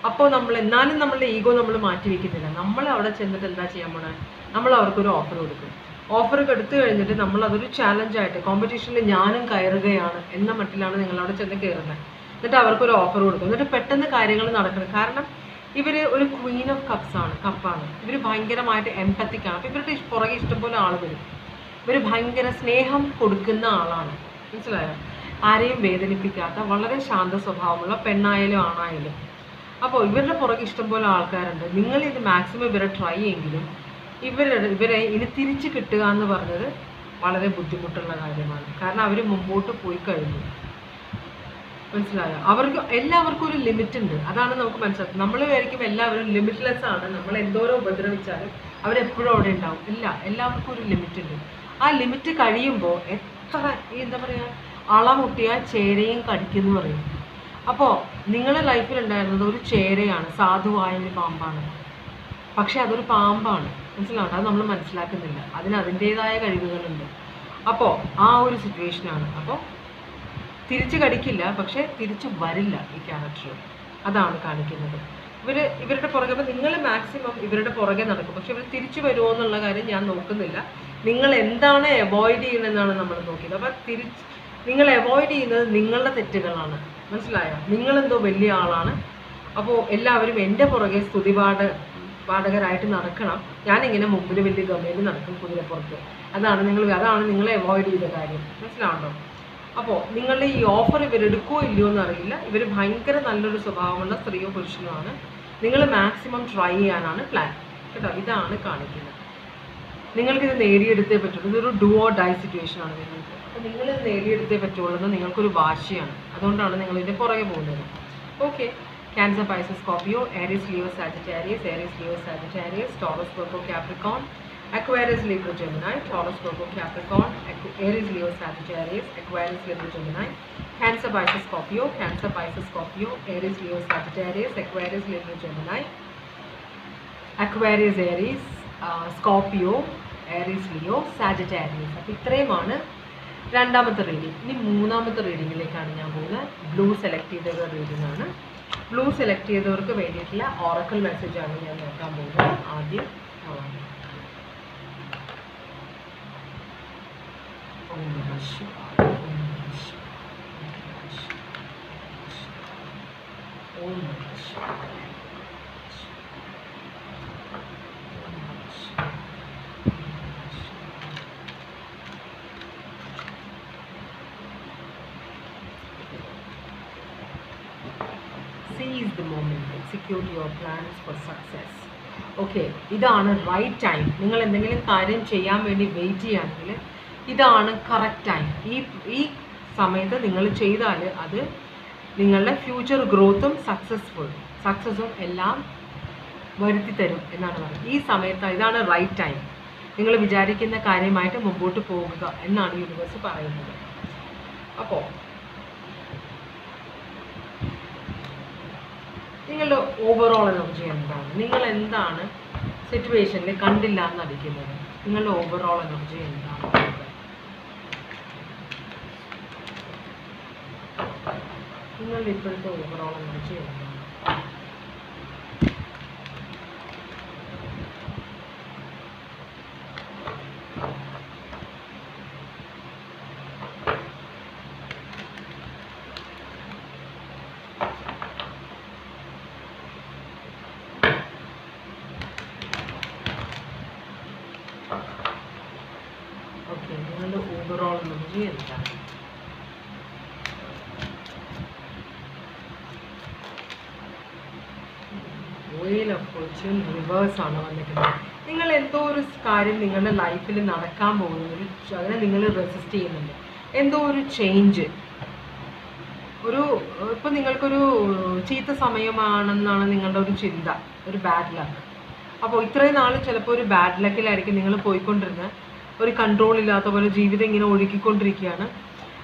അപ്പോൾ എന്നാലും നമ്മളുടെ ഈഗോ നമ്മൾ മാറ്റി വയ്ക്കുന്നില്ല. നമ്മൾ അവിടെ ചെന്നിട്ട് എന്താ ചെയ്യാൻ പോണേ? നമ്മൾ അവർക്കൊരു ഓഫർ കൊടുക്കും. ഓഫർ എടുത്തു കഴിഞ്ഞിട്ട് നമ്മൾ അതൊരു ചാലഞ്ചായിട്ട് കോമ്പറ്റീഷനിൽ ഞാനും കയറുകയാണ് എന്ന മട്ടിലാണ് നിങ്ങൾ അവിടെ ചെന്ന് കയറുന്നത്. എന്നിട്ട് അവർക്കൊരു ഓഫർ കൊടുക്കും. എന്നിട്ട് പെട്ടെന്ന് കാര്യങ്ങൾ നടക്കണം. കാരണം ഇവർ ഒരു ക്വീൻ ഓഫ് കപ്പാണ്. ഇവർ ഭയങ്കരമായിട്ട് എംപത്തിക്കാണ്. അപ്പോൾ ഇവരുടെ പുറകെ ഇഷ്ടംപോലെ ആൾ വരും. ഇവർ ഭയങ്കര സ്നേഹം കൊടുക്കുന്ന ആളാണ്. മനസ്സിലായോ? ആരെയും വേദനിപ്പിക്കാത്ത വളരെ ശാന്ത സ്വഭാവമുള്ള പെണ്ണായാലും ആണായാലും. അപ്പോൾ ഇവരുടെ പുറകെ ഇഷ്ടംപോലെ ആൾക്കാരുണ്ട്. നിങ്ങളിത് മാക്സിമം ഇവരെ ട്രൈ ചെയ്യെങ്കിലും ഇവരെ ഇനി തിരിച്ച് കിട്ടുക എന്ന് പറഞ്ഞത് വളരെ ബുദ്ധിമുട്ടുള്ള കാര്യമാണ്. കാരണം അവർ മുമ്പോട്ട് പോയി കഴിഞ്ഞു. മനസ്സിലായോ? എല്ലാവർക്കും ഒരു ലിമിറ്റ് ഉണ്ട്. അതാണ് നമുക്ക് മനസ്സിലാക്കുന്നത്. നമ്മൾ വിചാരിക്കും എല്ലാവരും ലിമിറ്റ്ലെസ് ആണ്, നമ്മൾ എന്തോരം ഉപദ്രവിച്ചാലും അവരെപ്പോഴും അവിടെ ഉണ്ടാവും. എല്ലാവർക്കും ഒരു ലിമിറ്റ് ഉണ്ട്. ആ ലിമിറ്റ് കഴിയുമ്പോൾ എന്താ പറയുക, അളമുട്ടിയാൽ ചേരയും കടിക്കുമെന്ന് പറയും. അപ്പോൾ നിങ്ങളുടെ ലൈഫിലുണ്ടായിരുന്നത് ഒരു ചേരയാണ്, സാധുവായ ഒരു പാമ്പാണ്. പക്ഷെ അതൊരു പാമ്പാണ്. മനസ്സിലാവണം? അത് നമ്മൾ മനസ്സിലാക്കുന്നില്ല. അതിൻ്റേതായ കഴിവുകളുണ്ട്. അപ്പോൾ ആ ഒരു സിറ്റുവേഷനാണ്. അപ്പോൾ തിരിച്ച് കടിക്കില്ല, പക്ഷെ തിരിച്ച് വരില്ല ഈ ക്യാരക്ടർ. അതാണ് കാണിക്കുന്നത്. ഇവരുടെ പുറകെ. അപ്പോൾ നിങ്ങൾ മാക്സിമം ഇവരുടെ പുറകെ നടക്കും. പക്ഷെ ഇവർ തിരിച്ചു വരുമോ എന്നുള്ള കാര്യം ഞാൻ നോക്കുന്നില്ല. നിങ്ങൾ എന്താണ് അവോയ്ഡ് ചെയ്യുന്നതെന്നാണ് നമ്മൾ നോക്കിയത്. അപ്പോൾ നിങ്ങൾ അവോയ്ഡ് ചെയ്യുന്നത് നിങ്ങളുടെ തെറ്റുകളാണ്. മനസ്സിലായോ? നിങ്ങളെന്തോ വലിയ ആളാണ്. അപ്പോൾ എല്ലാവരും എൻ്റെ പുറകെ പാഠകരായിട്ട് നടക്കണം. ഞാനിങ്ങനെ മുമ്പിൽ വലിയ ഗമയിൽ നടക്കും കുതിരപ്പുറത്ത്. അതാണ് നിങ്ങളെ അവോയ്ഡ് ചെയ്ത കാര്യം. മനസ്സിലാവണ്ടോ? അപ്പോൾ നിങ്ങളുടെ ഈ ഓഫർ ഇവരെടുക്കുമോ ഇല്ലയോ എന്നറിയില്ല. ഇവർ ഭയങ്കര നല്ലൊരു സ്വഭാവമുള്ള സ്ത്രീയോ പുരുഷനുമാണ്. നിങ്ങൾ മാക്സിമം ട്രൈ ചെയ്യാനാണ് പ്ലാൻ. കേട്ടോ? ഇതാണ് കാണിക്കുന്നത്. നിങ്ങൾക്കിത് നേടിയെടുത്തേ പറ്റുള്ളൂ. ഇതൊരു ഡു ഓർ ഡൈ സിറ്റുവേഷനാണ് നിങ്ങൾക്ക്. അപ്പോൾ നിങ്ങളിത് നേടിയെടുത്തേ പറ്റുള്ളൂ എന്ന് നിങ്ങൾക്കൊരു വാശിയാണ്. അതുകൊണ്ടാണ് നിങ്ങളിതിൻ്റെ പുറകെ പോകുന്നത്. Okay. Cancer, Pisces, Scorpio, Aries, Leo, Sagittarius, Aries, Leo, Sagittarius, Taurus, Virgo, Capricorn, Aquarius, Libra, Gemini, Taurus, Virgo, Capricorn, Aries, Leo, Sagittarius, Aquarius, Libra, Gemini, Cancer, Pisces, Scorpio, Cancer, Pisces, Scorpio, Aries, Leo, Sagittarius, Aquarius, Libra, Gemini, Aquarius, Aries, Scorpio, Aries, Leo, Sagittarius. അപ്പോൾ ഇത്രയുമാണ് രണ്ടാമത്തെ റീഡിംഗ്. ഇനി മൂന്നാമത്തെ റീഡിങ്ങിലേക്കാണ് ഞാൻ പോകുന്നത്. ബ്ലൂ സെലക്ട് ചെയ്ത റീഡിംഗ് ആണ്. ബ്ലൂ സെലക്ട് ചെയ്തവർക്ക് വേണ്ടിയിട്ടുള്ള ഓറക്കിൾ മെസ്സേജാണ് ഞാൻ നോക്കാൻ പോകുന്നത്. ആദ്യം Om Namah Shivaya. Seize the moment, execute your plans for success. Okay, ഇതാണ് റൈറ്റ് ടൈം. നിങ്ങൾ എന്തെങ്കിലും കാര്യം ചെയ്യാൻ വേണ്ടി വെയിറ്റ് ചെയ്യുകയാണെങ്കിൽ ഇതാണ് കറക്റ്റ് ടൈം. ഈ സമയത്ത് നിങ്ങൾ ചെയ്താൽ അത് നിങ്ങളുടെ ഫ്യൂച്ചർ ഗ്രോത്തും സക്സസ്സും എല്ലാം വരുത്തി തരും എന്നാണ് പറയുന്നത്. ഈ സമയത്ത് ഇതാണ് റൈറ്റ് ടൈം. നിങ്ങൾ വിചാരിക്കുന്ന കാര്യമായിട്ട് മുമ്പോട്ട് പോകുക എന്നാണ് യൂണിവേഴ്സ് പറയുന്നത്. അപ്പോൾ നിങ്ങളുടെ ഓവറോൾ എനർജി എന്താണ്? നിങ്ങൾ എന്താണ് സിറ്റുവേഷനിൽ കണ്ടില്ല എന്നടിക്കുന്നത്? നിങ്ങളുടെ ഓവറോൾ എനർജി എന്താണ്? നിങ്ങളുടെ ഇപ്പോഴത്തെ ഓവറോൾ എനർജി എന്താണ്? ഓക്കെ, നിങ്ങളുടെ ഓവറോൾ എനർജി എന്താണ്? വെയിൽ ഓഫ് ഫോർച്യൂൺ റിവേഴ്സ് ആണ് വന്നിട്ടുള്ളത്. നിങ്ങൾ എന്തോ ഒരു കാര്യം നിങ്ങളുടെ ലൈഫിൽ നടക്കാൻ പോകുന്നത്, അതിനെ നിങ്ങൾ റെസിസ്റ്റ് ചെയ്യുന്നുണ്ട്. എന്തോ ഒരു ചേഞ്ച്, ഇപ്പം നിങ്ങൾക്കൊരു ചീത്ത സമയമാണെന്നാണ് നിങ്ങളുടെ ഒരു ചിന്ത, ഒരു ബാഡ് ലക്ക്. അപ്പോൾ ഇത്രയും നാൾ ചിലപ്പോൾ ഒരു ബാഡ് ലക്കിലായിരിക്കും നിങ്ങൾ പോയിക്കൊണ്ടിരുന്നത്. ഒരു കൺട്രോൾ ഇല്ലാത്ത പോലെ ജീവിതം ഇങ്ങനെ ഒഴുകിക്കൊണ്ടിരിക്കുകയാണ്.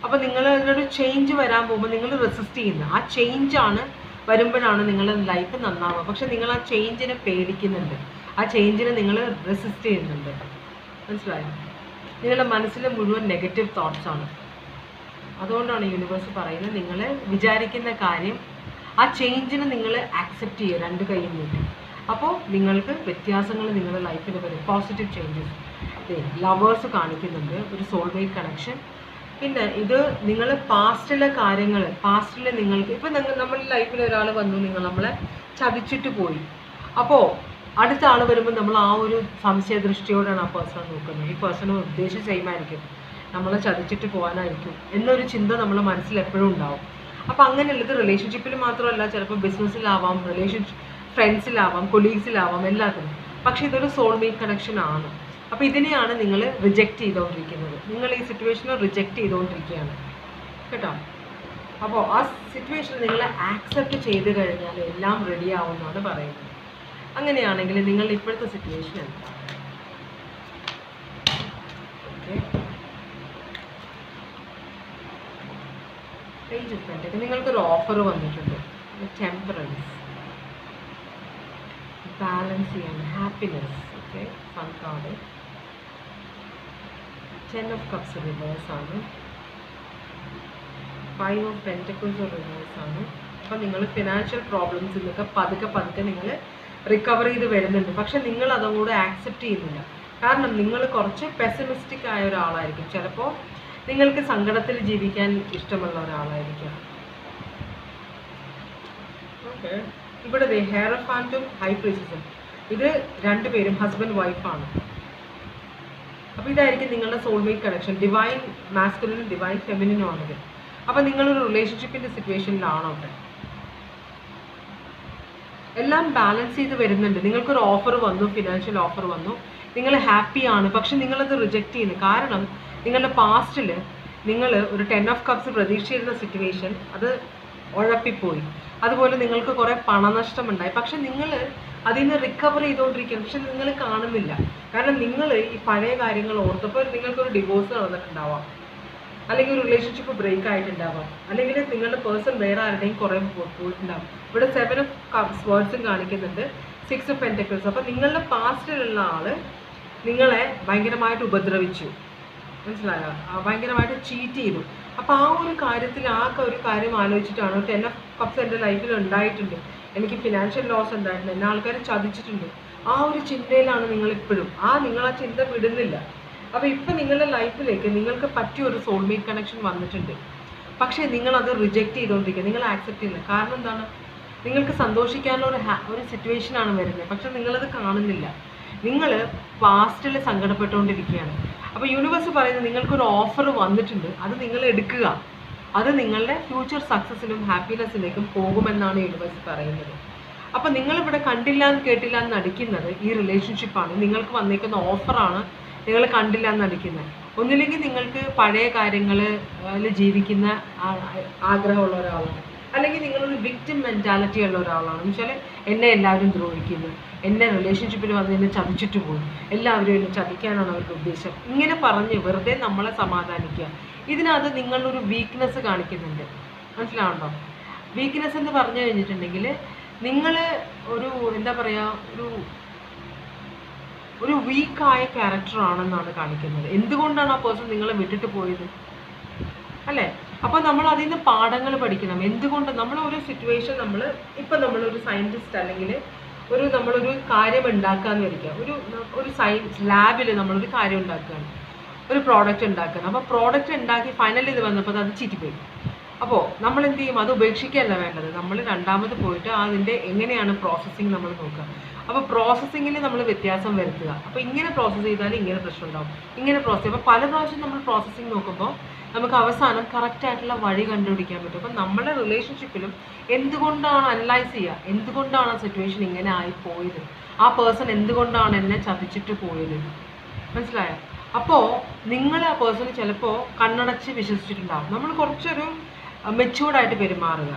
അപ്പോൾ നിങ്ങൾ അതിനൊരു ചേഞ്ച് വരാൻ പോകുമ്പോൾ നിങ്ങൾ റെസിസ്റ്റ് ചെയ്യുന്നത്, ആ ചേഞ്ചാണ് വരുമ്പോഴാണ് നിങ്ങളുടെ ലൈഫ് നന്നാവുക. പക്ഷെ നിങ്ങൾ ആ ചേഞ്ചിനെ പേടിക്കുന്നുണ്ട്, ആ ചേഞ്ചിനെ നിങ്ങൾ റെസിസ്റ്റ് ചെയ്യുന്നുണ്ട്. മനസ്സിലായോ? നിങ്ങളുടെ മനസ്സിൽ മുഴുവൻ നെഗറ്റീവ് തോട്ട്സാണ്. അതുകൊണ്ടാണ് യൂണിവേഴ്സ് പറയുന്നത് നിങ്ങൾ വിചാരിക്കുന്ന കാര്യം, ആ ചേഞ്ചിനെ നിങ്ങൾ ആക്സെപ്റ്റ് ചെയ്യുക രണ്ട് കൈയും നീട്ടി. അപ്പോൾ നിങ്ങൾക്ക് വ്യത്യാസങ്ങൾ നിങ്ങളുടെ ലൈഫിൽ വരും, പോസിറ്റീവ് ചേഞ്ചസ്. ലവേഴ്സ് കാണിക്കുന്നുണ്ട്, ഒരു സോൾമേറ്റ് കണക്ഷൻ. പിന്നെ ഇത് നിങ്ങൾ പാസ്റ്റിലെ കാര്യങ്ങൾ, പാസ്റ്റിൽ നിങ്ങൾക്ക് ഇപ്പം നമ്മുടെ ലൈഫിൽ ഒരാൾ വന്നു, നമ്മളെ ചതിച്ചിട്ട് പോയി. അപ്പോൾ അടുത്ത ആൾ വരുമ്പോൾ നമ്മൾ ആ ഒരു സംശയദൃഷ്ടിയോടാണ് ആ പേഴ്സൺ നോക്കുന്നത്. ഈ പേഴ്സൺ ഉദ്ദേശിച്ച് ചെയ്യുമായിരിക്കും, നമ്മളെ ചതിച്ചിട്ട് പോകാനായിരിക്കും എന്നൊരു ചിന്ത നമ്മുടെ മനസ്സിൽ എപ്പോഴും ഉണ്ടാവും. അപ്പോൾ അങ്ങനെയുള്ളത് റിലേഷൻഷിപ്പിൽ മാത്രമല്ല, ചിലപ്പോൾ ബിസിനസ്സിലാവാം, ഫ്രണ്ട്സിലാവാം, കൊളീഗ്സിലാവാം, എല്ലാത്തിനും. പക്ഷേ ഇതൊരു സോൾമേറ്റ് കണക്ഷൻ ആണ്. അപ്പോൾ ഇതിനെയാണ് നിങ്ങൾ റിജക്റ്റ് ചെയ്തുകൊണ്ടിരിക്കുന്നത്. നിങ്ങൾ ഈ സിറ്റുവേഷനെ റിജക്റ്റ് ചെയ്തുകൊണ്ടിരിക്കുകയാണ് കേട്ടോ. അപ്പോൾ ആ സിറ്റുവേഷൻ നിങ്ങൾ ആക്സെപ്റ്റ് ചെയ്ത് കഴിഞ്ഞാൽ എല്ലാം റെഡി ആവുമെന്നാണ് പറയുന്നത്. അങ്ങനെയാണെങ്കിൽ നിങ്ങളുടെ ഇപ്പോഴത്തെ സിറ്റുവേഷൻ എന്താണ്? Okay, page of pentacles. നിങ്ങൾക്കൊരു ഓഫർ വന്നിട്ടുണ്ട്, ടെമ്പറൻസ്, ബാലൻസ് ചെയ്യാൻ, happiness. Okay, fun card. 10 of cups reverse ആണ്, 5 of pentacles റിവേഴ്സ് ആണ്. അപ്പം നിങ്ങൾ ഫിനാൻഷ്യൽ പ്രോബ്ലംസിൽ നിന്നൊക്കെ പതുക്കെ നിങ്ങൾ റിക്കവർ ചെയ്ത് വരുന്നുണ്ട്. പക്ഷെ നിങ്ങൾ അതും കൂടെ ആക്സെപ്റ്റ് ചെയ്യുന്നില്ല. കാരണം നിങ്ങൾ കുറച്ച് പെസിമിസ്റ്റിക് ആയ ഒരാളായിരിക്കും. ചിലപ്പോൾ നിങ്ങൾക്ക് സങ്കടത്തിൽ ജീവിക്കാൻ ഇഷ്ടമുള്ള ഒരാളായിരിക്കും. ഓക്കെ, ഇവിടെ ഹെയറോഫാന്റും ഹൈ പ്രീസ്റ്റസും, ഇത് രണ്ടുപേരും ഹസ്ബൻഡ് വൈഫാണ്. അപ്പോൾ ഇതായിരിക്കും നിങ്ങളുടെ സോൾമേറ്റ് കണക്ഷൻ, ഡിവൈൻ മാസ്കുലിനും ഡിവൈൻ ഫെമിനിനും ആണിത്. അപ്പോൾ നിങ്ങളൊരു റിലേഷൻഷിപ്പിൻ്റെ സിറ്റുവേഷനിലാണോ? എല്ലാം ബാലൻസ് ചെയ്ത് വരുന്നുണ്ട്. നിങ്ങൾക്കൊരു ഓഫർ വന്നു, ഫിനാൻഷ്യൽ ഓഫർ വന്നു, നിങ്ങൾ ഹാപ്പിയാണ്. പക്ഷെ നിങ്ങളത് റിജക്റ്റ് ചെയ്യുന്നു. കാരണം നിങ്ങളുടെ പാസ്റ്റിൽ നിങ്ങൾ ഒരു 10 of cups പ്രതീക്ഷിച്ചിരുന്ന സിറ്റുവേഷൻ അത് ഉഴപ്പിപ്പോയി. അതുപോലെ നിങ്ങൾക്ക് കുറേ പണനഷ്ടമുണ്ടായി. പക്ഷെ നിങ്ങൾ അതിൽ നിന്ന് റിക്കവർ ചെയ്തുകൊണ്ടിരിക്കുകയാണ്. പക്ഷെ നിങ്ങൾ കാണുന്നില്ല. കാരണം നിങ്ങൾ ഈ പഴയ കാര്യങ്ങൾ ഓർത്തപ്പോൾ നിങ്ങൾക്കൊരു ഡിവോഴ്സ് നടന്നിട്ടുണ്ടാവാം, അല്ലെങ്കിൽ ഒരു റിലേഷൻഷിപ്പ് ബ്രേക്ക് ആയിട്ടുണ്ടാവാം, അല്ലെങ്കിൽ നിങ്ങളുടെ പേഴ്സൺ വേറെ ആരുടെയും കുറേ പോയിട്ടുണ്ടാവും. ഇവിടെ 7 of cups വേർഡ്സും കാണിക്കുന്നുണ്ട്, 6 of pentacles. അപ്പോൾ നിങ്ങളുടെ പാസ്റ്റിലുള്ള ആൾ നിങ്ങളെ ഭയങ്കരമായിട്ട് ഉപദ്രവിച്ചു, മനസ്സിലായോ? ഭയങ്കരമായിട്ട് ചീറ്റ് ചെയ്തു. അപ്പോൾ ആ ഒരു കാര്യത്തിൽ ഒരു കാര്യം ആലോചിച്ചിട്ടാണ് 10 of cups എൻ്റെ ലൈഫിൽ ഉണ്ടായിട്ടുണ്ട്, എനിക്ക് ഫിനാൻഷ്യൽ ലോസ് ഉണ്ടായിട്ടുണ്ട്, എന്നെ ആൾക്കാർ ചതിച്ചിട്ടുണ്ട്. ആ ഒരു ചിന്തയിലാണ് നിങ്ങളിപ്പോഴും. നിങ്ങൾ ആ ചിന്ത വിടുന്നില്ല. അപ്പോൾ ഇപ്പം നിങ്ങളുടെ ലൈഫിലേക്ക് നിങ്ങൾക്ക് പറ്റിയ ഒരു സോൾമേറ്റ് കണക്ഷൻ വന്നിട്ടുണ്ട്. പക്ഷേ നിങ്ങളത് റിജക്റ്റ് ചെയ്തുകൊണ്ടിരിക്കുക, നിങ്ങൾ ആക്സെപ്റ്റ് ചെയ്യുന്നില്ല. കാരണം എന്താണ്? നിങ്ങൾക്ക് സന്തോഷിക്കാനുള്ള ഒരു സിറ്റുവേഷനാണ് വരുന്നത്. പക്ഷെ നിങ്ങളത് കാണുന്നില്ല. നിങ്ങൾ പാസ്റ്റിൽ സങ്കടപ്പെട്ടുകൊണ്ടിരിക്കുകയാണ്. അപ്പോൾ യൂണിവേഴ്സ് പറയുന്നത് നിങ്ങൾക്കൊരു ഓഫർ വന്നിട്ടുണ്ട്, അത് നിങ്ങൾ എടുക്കുക. അത് നിങ്ങളുടെ ഫ്യൂച്ചർ സക്സസ്സിലും ഹാപ്പിനെസ്സിലേക്കും പോകുമെന്നാണ് യൂണിവേഴ്സ് പറയുന്നത്. അപ്പോൾ നിങ്ങളിവിടെ കണ്ടില്ല എന്ന് കേട്ടില്ല എന്ന് നടിക്കുന്നത് ഈ റിലേഷൻഷിപ്പാണ്. നിങ്ങൾക്ക് വന്നേക്കുന്ന ഓഫറാണ് നിങ്ങൾ കണ്ടില്ല എന്ന് നടിക്കുന്നത്. ഒന്നില്ലെങ്കിൽ നിങ്ങൾക്ക് പഴയ കാര്യങ്ങളിൽ ജീവിക്കുന്ന ആഗ്രഹമുള്ള ഒരാളാണ്, അല്ലെങ്കിൽ നിങ്ങളൊരു വിക്ടിം മെൻറ്റാലിറ്റി ഉള്ള ഒരാളാണ്. എന്ന് വെച്ചാൽ എന്നെ എല്ലാവരും ദ്രോഹിക്കുന്നു, എന്നെ റിലേഷൻഷിപ്പിൽ വന്ന് എന്നെ ചതിച്ചിട്ട് പോയി, എല്ലാവരും എന്നെ ചതിക്കാനാണ് അവരുടെ ഉദ്ദേശം, ഇങ്ങനെ പറഞ്ഞ് വെറുതെ നമ്മളെ സമാധാനിക്കുക. ഇതിനകത്ത് നിങ്ങളൊരു വീക്ക്നെസ് കാണിക്കുന്നുണ്ട്. മനസ്സിലാവുണ്ടോ? വീക്ക്നെസ് എന്ന് പറഞ്ഞു കഴിഞ്ഞിട്ടുണ്ടെങ്കിൽ നിങ്ങൾ ഒരു എന്താ പറയുക, ഒരു വീക്കായ ക്യാരക്ടറാണെന്നാണ് കാണിക്കുന്നത്. എന്തുകൊണ്ടാണ് ആ പേഴ്സൺ നിങ്ങളെ വിട്ടിട്ട് പോയത് അല്ലേ? അപ്പോൾ നമ്മൾ അതിൽ നിന്ന് പാഠങ്ങൾ പഠിക്കണം. എന്തുകൊണ്ട് നമ്മൾ ഒരു സിറ്റുവേഷൻ ഇപ്പം നമ്മളൊരു സയൻറ്റിസ്റ്റ് അല്ലെങ്കിൽ നമ്മളൊരു കാര്യം ഉണ്ടാക്കാന്ന് വരിക, ഒരു സയൻസ് ലാബിൽ നമ്മളൊരു കാര്യം ഉണ്ടാക്കുകയാണ്, ഒരു പ്രോഡക്റ്റ് ഉണ്ടാക്കുകയാണ്. അപ്പോൾ പ്രോഡക്റ്റ് ഉണ്ടാക്കി ഫൈനൽ ഇത് വന്നപ്പോൾ അത് ചീറ്റിപ്പോയി. അപ്പോൾ നമ്മൾ എന്ത് ചെയ്യും? അത് ഉപേക്ഷിക്കുകയല്ല വേണ്ടത്. നമ്മൾ രണ്ടാമത് പോയിട്ട് അതിൻ്റെ എങ്ങനെയാണ് പ്രോസസ്സിങ് നമ്മൾ നോക്കുക. അപ്പോൾ പ്രോസസ്സിങ്ങിൽ നമ്മൾ വ്യത്യാസം വരുത്തുക. അപ്പോൾ ഇങ്ങനെ പ്രോസസ്സ് ചെയ്താൽ ഇങ്ങനെ പ്രശ്നം ഉണ്ടാവും, ഇങ്ങനെ പ്രോസസ്സ്. അപ്പോൾ പല പ്രാവശ്യം നമ്മൾ പ്രോസസ്സിങ് നോക്കുമ്പോൾ നമുക്ക് അവസാനം കറക്റ്റായിട്ടുള്ള വഴി കണ്ടുപിടിക്കാൻ പറ്റും. അപ്പം നമ്മുടെ റിലേഷൻഷിപ്പിലും എന്തുകൊണ്ടാണ് അനലൈസ് ചെയ്യുക, എന്തുകൊണ്ടാണ് ആ സിറ്റുവേഷൻ ഇങ്ങനെ ആയിപ്പോയത്, ആ പേഴ്സൺ എന്തുകൊണ്ടാണ് എന്നെ ചതിച്ചിട്ട് പോയത്. മനസ്സിലായോ? അപ്പോൾ നിങ്ങൾ ആ പേഴ്സൺ ചിലപ്പോൾ കണ്ണടച്ച് വിശ്വസിച്ചിട്ടുണ്ടാവും. നമ്മൾ കുറച്ചൊരു മെച്യൂർഡായിട്ട് പെരുമാറുക,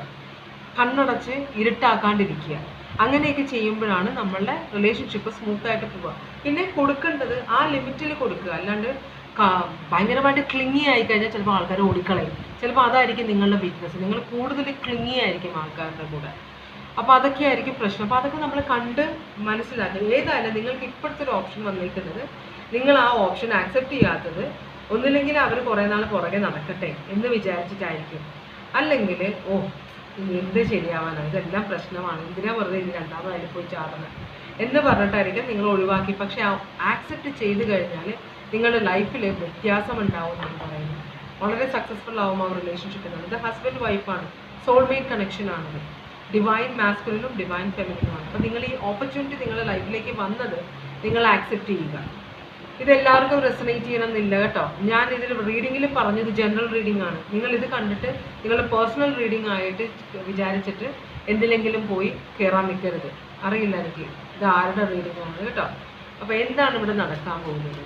കണ്ണടച്ച് ഇരുട്ടാക്കാണ്ടിരിക്കുക. അങ്ങനെയൊക്കെ ചെയ്യുമ്പോഴാണ് നമ്മളുടെ റിലേഷൻഷിപ്പ് സ്മൂത്തായിട്ട് പോവുക. പിന്നെ കൊടുക്കേണ്ടത് ആ ലിമിറ്റിൽ കൊടുക്കുക. അല്ലാണ്ട് ഭയങ്കരമായിട്ട് ക്ലിങ്ങി ആയിക്കഴിഞ്ഞാൽ ചിലപ്പോൾ ആൾക്കാർ ഓടിക്കളയും. ചിലപ്പോൾ അതായിരിക്കും നിങ്ങളുടെ വീക്ക്നെസ്. നിങ്ങൾ കൂടുതൽ ക്ലിങ്ങി ആയിരിക്കും ആൾക്കാരുടെ കൂടെ. അപ്പോൾ അതൊക്കെ ആയിരിക്കും പ്രശ്നം. അപ്പോൾ അതൊക്കെ നമ്മൾ കണ്ട് മനസ്സിലാക്കുക. ഏതായാലും നിങ്ങൾക്ക് ഇപ്പോഴത്തെ ഒരു ഓപ്ഷൻ വന്നിരിക്കുന്നത്, നിങ്ങൾ ആ ഓപ്ഷൻ ആക്സെപ്റ്റ് ചെയ്യാത്തത് ഒന്നില്ലെങ്കിൽ അവർ കുറേ നാൾ പുറകെ നടക്കട്ടെ എന്ന് വിചാരിച്ചിട്ടായിരിക്കും. അല്ലെങ്കിൽ എന്ത് ശരിയാവാനാണ്, ഇതെല്ലാം പ്രശ്നമാണ്, എന്തിനാ വെറുതെ ഇത് രണ്ടാമതായാലും പോയി ചാടണം എന്ന് പറഞ്ഞിട്ടായിരിക്കും നിങ്ങൾ ഒഴിവാക്കി. പക്ഷെ ആക്സെപ്റ്റ് ചെയ്ത് കഴിഞ്ഞാൽ നിങ്ങളുടെ ലൈഫിൽ വ്യത്യാസം ഉണ്ടാവും എന്നാണ് പറയുന്നത്. വളരെ സക്സസ്ഫുൾ ആവും ആ റിലേഷൻഷിപ്പിനാണ്. ഇത് ഹസ്ബൻഡ് വൈഫാണ്, സോൾമേറ്റ് കണക്ഷനാണത്. ഡിവൈൻ മാസ്കുലിനും ഡിവൈൻ ഫെമിനിനുമാണ്. അപ്പോൾ നിങ്ങൾ ഈ ഓപ്പർച്യൂണിറ്റി നിങ്ങളുടെ ലൈഫിലേക്ക് വന്നത് നിങ്ങൾ ആക്സെപ്റ്റ് ചെയ്യുക. ഇതെല്ലാവർക്കും റെസണേറ്റ് ചെയ്യണമെന്നില്ല കേട്ടോ. ഞാൻ ഇതിൽ റീഡിങ്ങിൽ പറഞ്ഞത് ജനറൽ റീഡിംഗ് ആണ്. നിങ്ങളിത് കണ്ടിട്ട് നിങ്ങളുടെ പേഴ്സണൽ റീഡിംഗ് ആയിട്ട് വിചാരിച്ചിട്ട് എന്തിലെങ്കിലും പോയി കയറാൻ നിൽക്കരുത്. അറിയില്ല എനിക്ക് ഇത് ആരുടെ റീഡിംഗ് ആണ് കേട്ടോ. അപ്പോൾ എന്താണ് ഇവിടെ നടക്കാൻ പോകുന്നത്,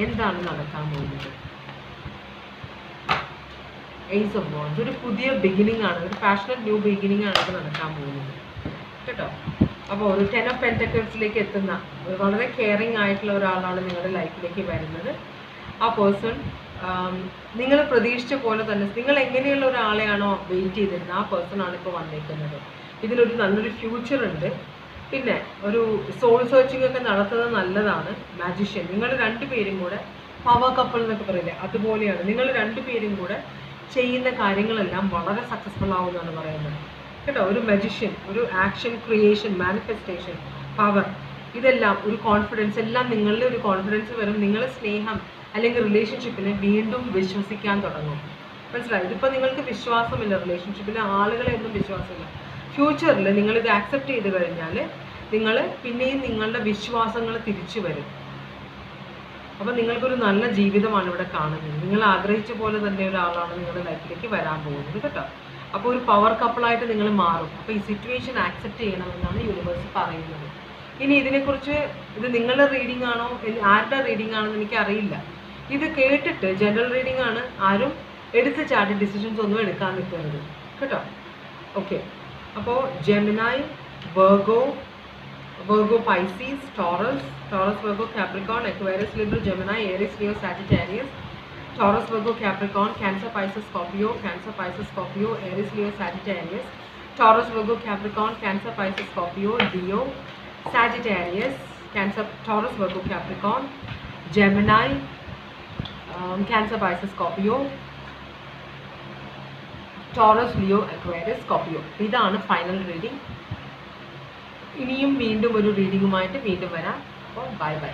എന്താണ് നടക്കാൻ പോകുന്നത്? ഏസ് ഓഫ് വോൺസ്, ഒരു പുതിയ ബിഗിനിങ് ആണ്, ഒരു പാഷനറ്റ് ന്യൂ ബിഗിനിങ് ആണ് ഇവിടെ നടക്കാൻ പോകുന്നത് കേട്ടോ. അപ്പോൾ ഒരു 10 of Pentaclesലേക്ക് എത്തുന്ന ഒരു വളരെ കെയറിങ് ആയിട്ടുള്ള ഒരാളാണ് നിങ്ങളുടെ ലൈഫിലേക്ക് വരുന്നത്. ആ പേഴ്സൺ നിങ്ങൾ പ്രതീക്ഷിച്ച പോലെ തന്നെ, നിങ്ങൾ എങ്ങനെയുള്ള ഒരാളെയാണോ വെയിറ്റ് ചെയ്തിരുന്നത് ആ പേഴ്സൺ ആണ് ഇപ്പോൾ വന്നിരിക്കുന്നത്. ഇതിലൊരു നല്ലൊരു ഫ്യൂച്ചർ ഉണ്ട്. പിന്നെ ഒരു സോൾ സെർച്ചിങ് ഒക്കെ നടത്തുന്നത് നല്ലതാണ്. മാജിഷ്യൻ, നിങ്ങൾ രണ്ടുപേരും കൂടെ പവർ കപ്പിൾ എന്നൊക്കെ പറയില്ലേ, അതുപോലെയാണ്. നിങ്ങൾ രണ്ടുപേരും കൂടെ ചെയ്യുന്ന കാര്യങ്ങളെല്ലാം വളരെ സക്സസ്ഫുൾ ആവുമെന്നാണ് പറയുന്നത് കേട്ടോ. ഒരു മജിഷ്യൻ, ഒരു ആക്ഷൻ, ക്രിയേഷൻ, മാനിഫെസ്റ്റേഷൻ, പവർ, ഇതെല്ലാം ഒരു കോൺഫിഡൻസ്, എല്ലാം നിങ്ങളിൽ ഒരു കോൺഫിഡൻസ് വരും. നിങ്ങൾ സ്നേഹം അല്ലെങ്കിൽ റിലേഷൻഷിപ്പിനെ വീണ്ടും വിശ്വസിക്കാൻ തുടങ്ങും. മനസ്സിലായി? ഇതിപ്പോൾ നിങ്ങൾക്ക് വിശ്വാസമില്ല റിലേഷൻഷിപ്പിൽ, ആളുകളെ ഒന്നും വിശ്വാസമില്ല. ഫ്യൂച്ചറിൽ നിങ്ങളിത് ആക്സെപ്റ്റ് ചെയ്ത് കഴിഞ്ഞാൽ നിങ്ങൾ പിന്നെയും നിങ്ങളുടെ വിശ്വാസങ്ങൾ തിരിച്ചു വരും. അപ്പോൾ നിങ്ങൾക്കൊരു നല്ല ജീവിതമാണ് ഇവിടെ കാണുന്നത്. നിങ്ങൾ ആഗ്രഹിച്ച പോലെ തന്നെ ഒരാളാണ് നിങ്ങളുടെ ലൈഫിലേക്ക് വരാൻ പോകുന്നത് കേട്ടോ. അപ്പോൾ ഒരു പവർ കപ്പിളായിട്ട് നിങ്ങൾ മാറും. അപ്പോൾ ഈ സിറ്റുവേഷൻ ആക്സെപ്റ്റ് ചെയ്യണമെന്നാണ് യൂണിവേഴ്സ് പറയുന്നത്. ഇനി ഇതിനെക്കുറിച്ച് ഇത് നിങ്ങളുടെ റീഡിംഗ് ആണോ ആരുടെ റീഡിംഗ് ആണെന്ന് എനിക്കറിയില്ല. ഇത് കേട്ടിട്ട് ജനറൽ റീഡിംഗ് ആണ്, ആരും എടുത്ത് ചാടി ഡിസിഷൻസ് ഒന്നും എടുക്കാൻ നിൽക്കരുത് കേട്ടോ. ഓക്കെ, അപ്പോൾ ജെമിനായി, Virgo, Pisces, Taurus, Virgo, Capricorn, Aquarius, Libra, Gemini, Aries, Leo, Sagittarius, Taurus, Virgo, Capricorn, Cancer, Pisces, Scorpio, Cancer, Pisces, Scorpio, Aries, Leo, Sagittarius, Taurus, Virgo, Capricorn, Cancer, Pisces, Scorpio, Leo, Sagittarius, Cancer, Taurus, Virgo, Capricorn, Gemini, Cancer, Pisces, Scorpio, Taurus, Leo, Aquarius, Scorpio. ഇതാണ് ഫൈനൽ റീഡിംഗ്. ഇനിയും വീണ്ടും ഒരു റീഡിങ്ങുമായിട്ട് വീണ്ടും വരാം. അപ്പോൾ ബൈ ബൈ.